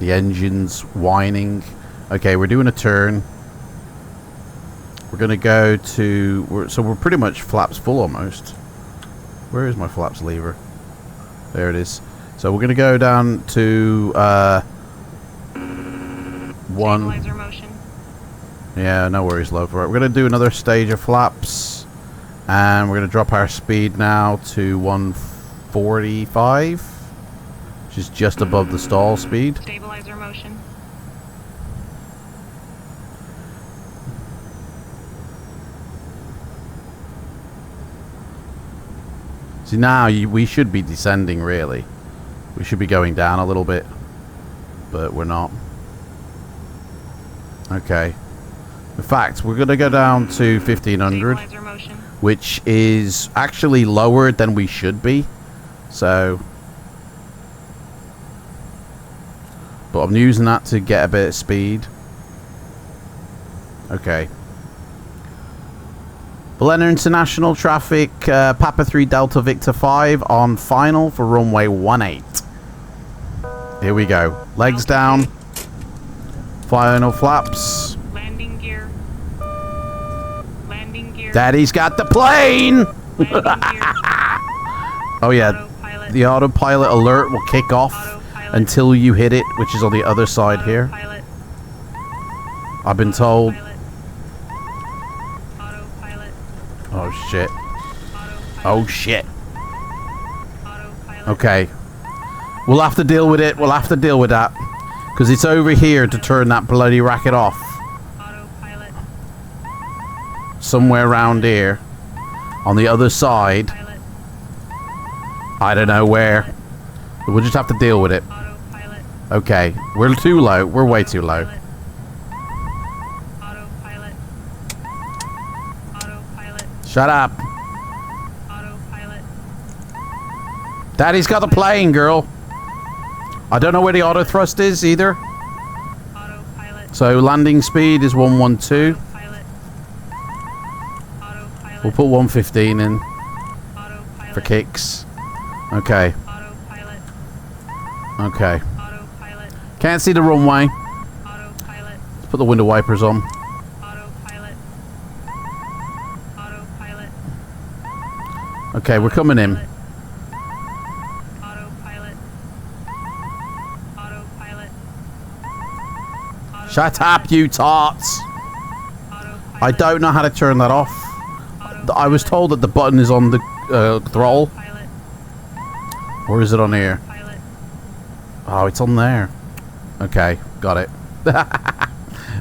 Speaker 1: The engine's whining. Okay, we're doing a turn. We're gonna go to... So we're pretty much flaps full almost. Where is my flaps lever? There it is. So we're gonna go down to... one...
Speaker 3: Stabilizer motion.
Speaker 1: Yeah, no worries, love. Right, we're gonna do another stage of flaps. And we're gonna drop our speed now to 145. Which is just above the stall speed.
Speaker 3: Stabilizer motion.
Speaker 1: See, now we should be descending, really. We should be going down a little bit. But we're not. Okay. In fact, we're going to go down to 1500.
Speaker 3: Stabilizer motion.
Speaker 1: Which is actually lower than we should be. So... But I'm using that to get a bit of speed. Okay. Berliner International traffic, Papa 3 Delta Victor 5 on final for runway 18. Here we go. Legs down. Final flaps.
Speaker 3: Landing gear. Landing gear.
Speaker 1: Daddy's got the plane!
Speaker 3: Landing gear.
Speaker 1: Oh yeah,
Speaker 3: Autopilot.
Speaker 1: the autopilot alert will kick off
Speaker 3: Autopilot.
Speaker 1: until you hit it, which is on the other side here.
Speaker 3: Autopilot.
Speaker 1: I've been told.
Speaker 3: Autopilot. Autopilot.
Speaker 1: Oh shit.
Speaker 3: Autopilot.
Speaker 1: Oh shit.
Speaker 3: Autopilot.
Speaker 1: Okay. We'll have to deal with it. We'll have to deal with that. Because it's over here to turn that bloody racket off.
Speaker 3: Autopilot.
Speaker 1: Somewhere around here. On the other side.
Speaker 3: Pilot.
Speaker 1: I don't know where. But we'll just have to deal with it.
Speaker 3: Autopilot.
Speaker 1: Okay. We're too low. We're way too low.
Speaker 3: Autopilot. Autopilot.
Speaker 1: Shut up.
Speaker 3: Autopilot.
Speaker 1: Daddy's got the plane, girl. I don't know where the auto thrust is either.
Speaker 3: Autopilot.
Speaker 1: So landing speed is 112.
Speaker 3: Autopilot. Autopilot.
Speaker 1: We'll put 115 in
Speaker 3: Autopilot.
Speaker 1: for kicks. Okay.
Speaker 3: Autopilot.
Speaker 1: Okay.
Speaker 3: Autopilot.
Speaker 1: Can't see the runway.
Speaker 3: Autopilot.
Speaker 1: Let's put the window wipers on.
Speaker 3: Autopilot. Autopilot.
Speaker 1: Okay, we're coming in.
Speaker 3: Autopilot. Autopilot.
Speaker 1: Shut up, you tarts.
Speaker 3: Autopilot.
Speaker 1: I don't know how to turn that off. I was told that the button is on the throttle.
Speaker 3: Pilot.
Speaker 1: Or is it on here?
Speaker 3: Pilot.
Speaker 1: Oh, it's on there. Okay, got it.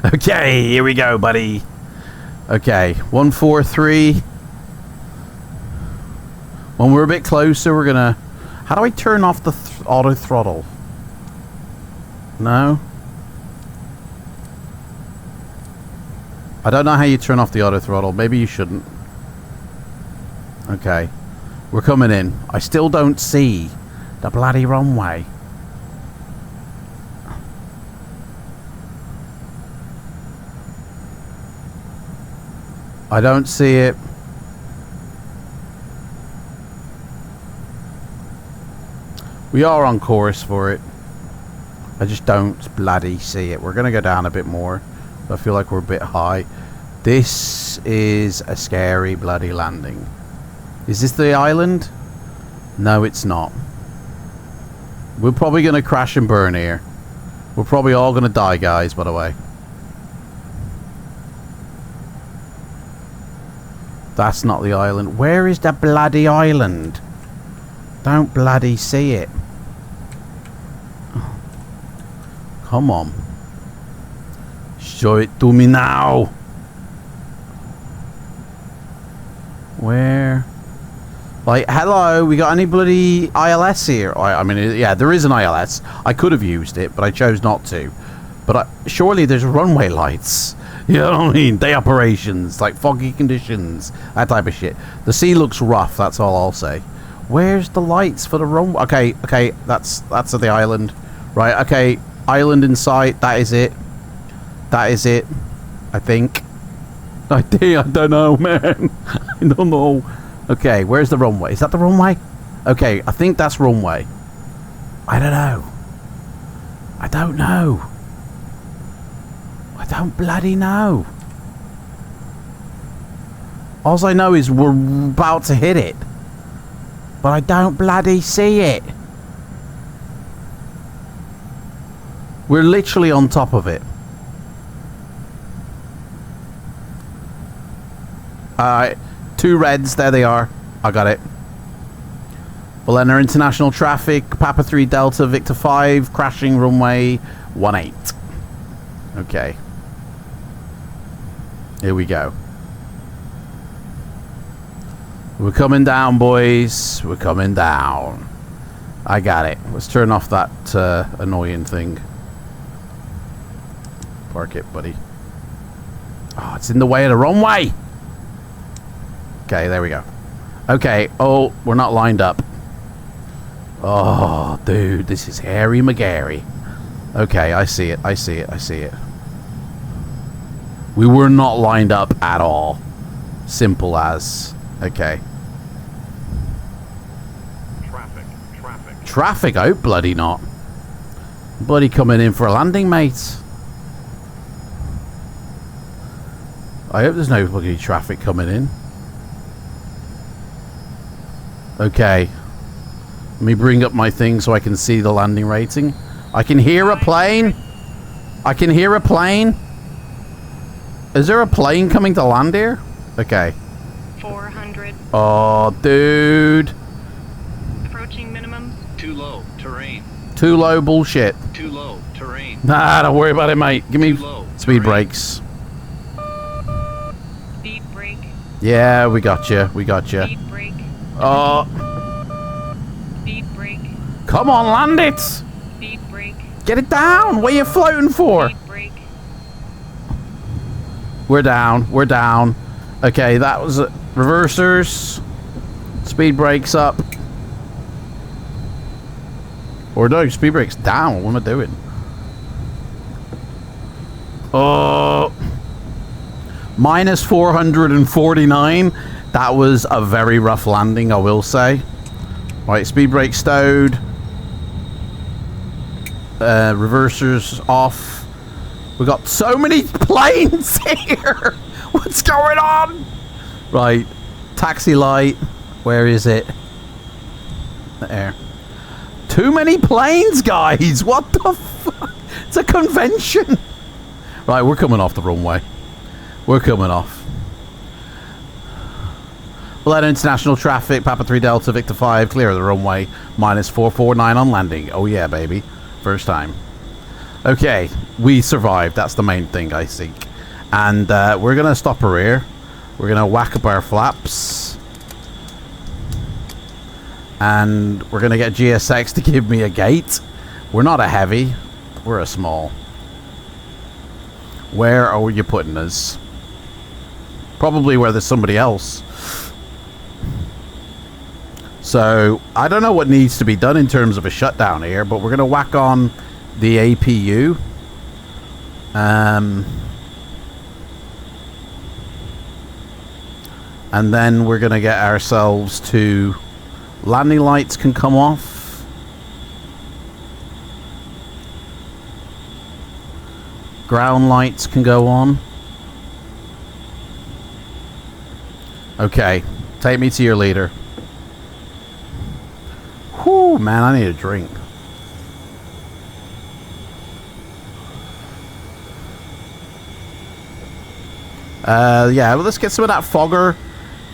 Speaker 1: Okay, here we go, buddy. Okay, 143. When we're a bit closer, we're gonna... How do I turn off the auto throttle? No? I don't know how you turn off the auto throttle. Maybe you shouldn't. Okay. We're coming in. I still don't see the bloody runway. I don't see it. We are on course for it. I just don't bloody see it. We're going to go down a bit more. I feel like we're a bit high. This is a scary bloody landing. Is this the island? No, it's not. We're probably going to crash and burn here. We're probably all going to die, guys, by the way. That's not the island. Where is the bloody island? Don't bloody see it. Come on. Show it to me now. Where? Like, hello, we got any bloody ILS here? I mean, yeah, there is an ILS. I could have used it, but I chose not to. But surely there's runway lights. You know what I mean? Day operations, like foggy conditions, that type of shit. The sea looks rough, that's all I'll say. Where's the lights for the runway? Okay, that's at the island. Right, okay, island in sight, that is it. That is it, I think. I don't know, man. I don't know. Okay, where's the runway? Is that the runway? Okay, I think that's runway. I don't know. I don't know. I don't bloody know. All I know is we're about to hit it. But I don't bloody see it. We're literally on top of it. Alright, 2 reds, there they are. I got it. We'll enter international traffic, Papa 3 Delta, Victor 5, crashing runway 18. Okay. Here we go. We're coming down, boys. We're coming down. I got it. Let's turn off that annoying thing. Park it, buddy. Oh, it's in the way of the runway. Okay, there we go. Okay. Oh, we're not lined up. Oh, dude, this is hairy McGarry. Okay, I see it. I see it. I see it. We were not lined up at all. Simple as. Okay. Traffic out, bloody not. Bloody coming in for a landing, mate. I hope there's no bloody traffic coming in. Okay. Let me bring up my thing so I can see the landing rating. I can hear a plane. I can hear a plane. Is there a plane coming to land here? Okay.
Speaker 3: 400.
Speaker 1: Oh, dude.
Speaker 3: Approaching minimum.
Speaker 4: Too low. Terrain.
Speaker 1: Too low bullshit.
Speaker 4: Too low. Terrain.
Speaker 1: Nah, don't worry about it, mate. Give me speed brakes.
Speaker 3: Speed brake.
Speaker 1: Yeah, we got you. We got you.
Speaker 3: Speed brake.
Speaker 1: Oh,
Speaker 3: Speed brake.
Speaker 1: come on, land it.
Speaker 3: Speed brake.
Speaker 1: Get it down. What are you floating for?
Speaker 3: Speed brake.
Speaker 1: We're down. We're down. Okay, that was it. Reversers. Speed brakes up. Or no, speed brakes down. What am I doing? Oh. Minus 449. That was a very rough landing, I will say. Right, speed brake stowed. Reversers off. We got so many planes here. What's going on? Right, taxi light. Where is it? There. Too many planes, guys. What the fuck? It's a convention. Right, we're coming off the runway. We're coming off. We'll let international traffic, Papa 3 Delta, Victor 5, clear of the runway, minus 449 on landing. Oh yeah, baby. First time. Okay, we survived. That's the main thing I seek. And we're going to stop her here. We're going to whack up our flaps. And we're going to get GSX to give me a gate. We're not a heavy. We're a small. Where are you putting us? Probably where there's somebody else. So, I don't know what needs to be done in terms of a shutdown here, but we're going to whack on the APU. And then we're going to get ourselves to... Landing lights can come off. Ground lights can go on. Okay, take me to your leader. Whew, man, I need a drink. Yeah, well, let's get some of that fogger.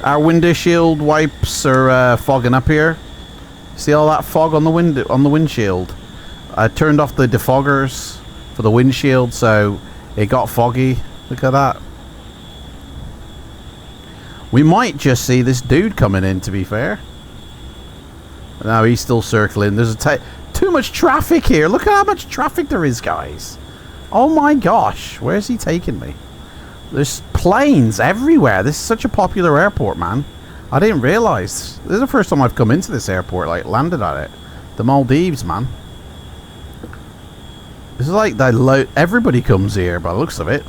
Speaker 1: Our windshield wipes are fogging up here. See all that fog on the windshield? I turned off the defoggers for the windshield, so it got foggy. Look at that. We might just see this dude coming in, to be fair. No, he's still circling. There's too much traffic here. Look at how much traffic there is, guys. Oh my gosh. Where's he taking me? There's planes everywhere. This is such a popular airport, man. I didn't realize. This is the first time I've come into this airport, like landed at it. The Maldives, man. This is like everybody comes here by the looks of it.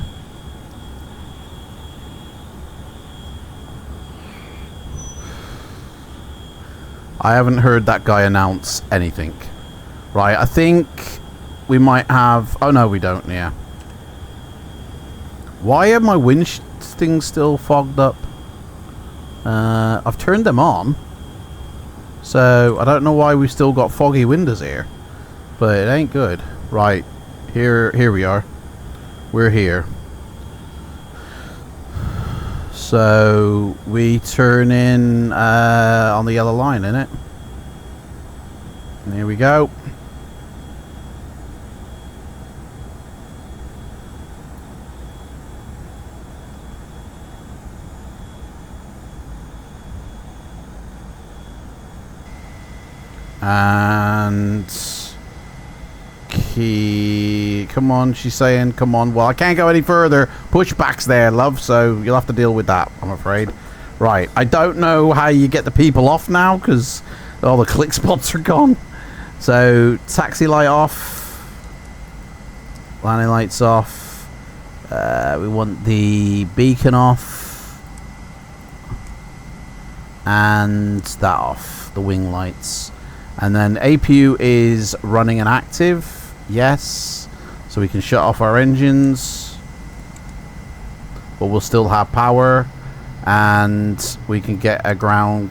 Speaker 1: I haven't heard that guy announce anything. Right, I think we might have... Oh, no, we don't, yeah. Why are my wind things still fogged up? I've turned them on. So, I don't know why we've still got foggy windows here. But it ain't good. Right, here we are. We're here. So, we turn in on the yellow line, innit? And here we go. And come on, she's saying, come on. Well, I can't go any further. Pushback's there, love, so you'll have to deal with that, I'm afraid. Right, I don't know how you get the people off now, because all the click spots are gone. So, taxi light off. Landing lights off. We want the beacon off. And that off, the wing lights. And then APU is running and active. Yes. So we can shut off our engines. But we'll still have power. And we can get a ground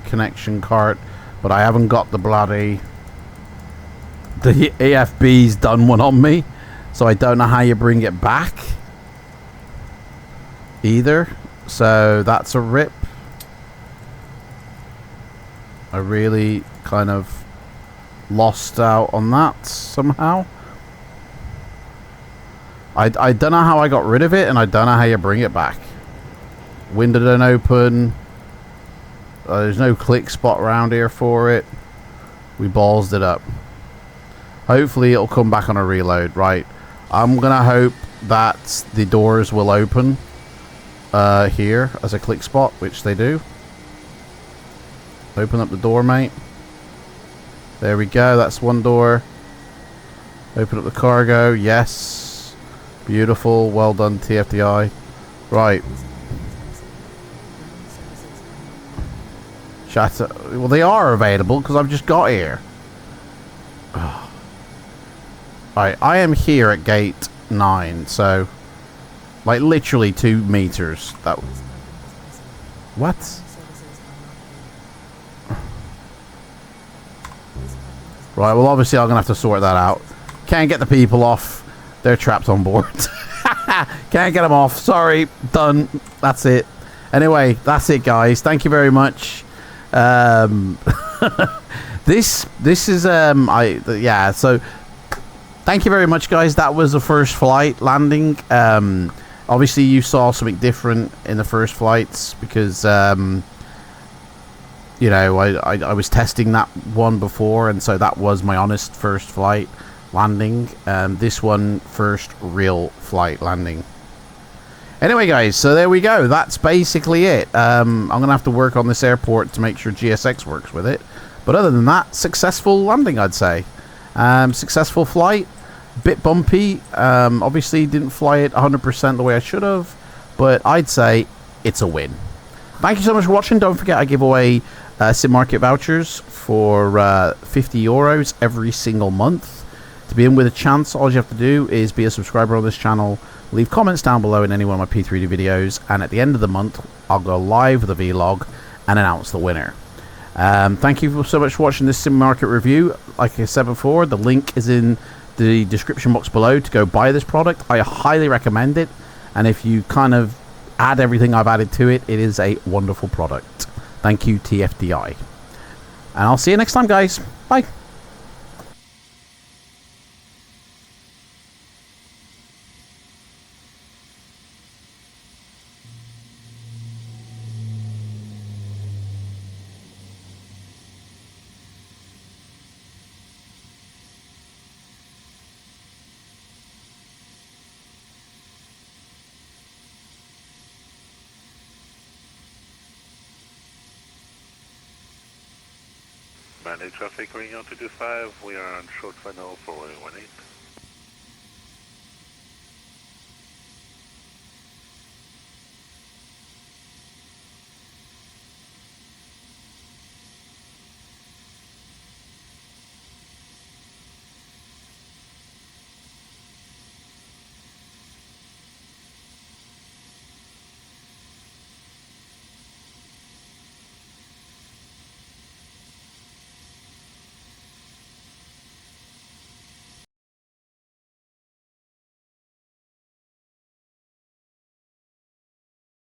Speaker 1: connection cart. But I haven't got the bloody... The AFB's done one on me. So I don't know how you bring it back. Either. So that's a rip. I really kind of lost out on that somehow. I don't know how I got rid of it, and I don't know how you bring it back. Window don't open. There's no click spot around here for it. We ballsed it up. Hopefully it'll come back on a reload. Right. I'm going to hope that the doors will open here as a click spot, which they do. Open up the door, mate. There we go. That's one door. Open up the cargo. Yes. Beautiful. Well done, TFDi. Right. Shatter. Well, they are available because I've just got here. Right. I am here at gate 9. So, like, literally 2 meters. That. What? Right, well, obviously I'm going to have to sort that out. Can't get the people off. They're trapped on board. Can't get them off. Sorry. Done. That's it. Anyway, that's it, guys. Thank you very much. This is, yeah, so thank you very much, guys. That was the first flight landing. Obviously, you saw something different in the first flights because... you know, I was testing that one before, and so that was my honest first flight landing. This one, first real flight landing. Anyway, guys, so there we go. That's basically it. I'm going to have to work on this airport to make sure GSX works with it. But other than that, successful landing, I'd say. Successful flight. Bit bumpy. Obviously, didn't fly it 100% the way I should have. But I'd say it's a win. Thank you so much for watching. Don't forget, I give away SIM Market vouchers for €50 every single month. To be in with a chance, all you have to do is be a subscriber on this channel, leave comments down below in any one of my P3D videos, and at the end of the month, I'll go live with a vlog and announce the winner. Thank you so much for watching this SIM Market review. Like I said before, the link is in the description box below to go buy this product. I highly recommend it, and if you kind of add everything I've added to it, it is a wonderful product. Thank you, TFDi. And I'll see you next time, guys. Bye.
Speaker 5: Manage traffic ring on 225, we are on short final for 118.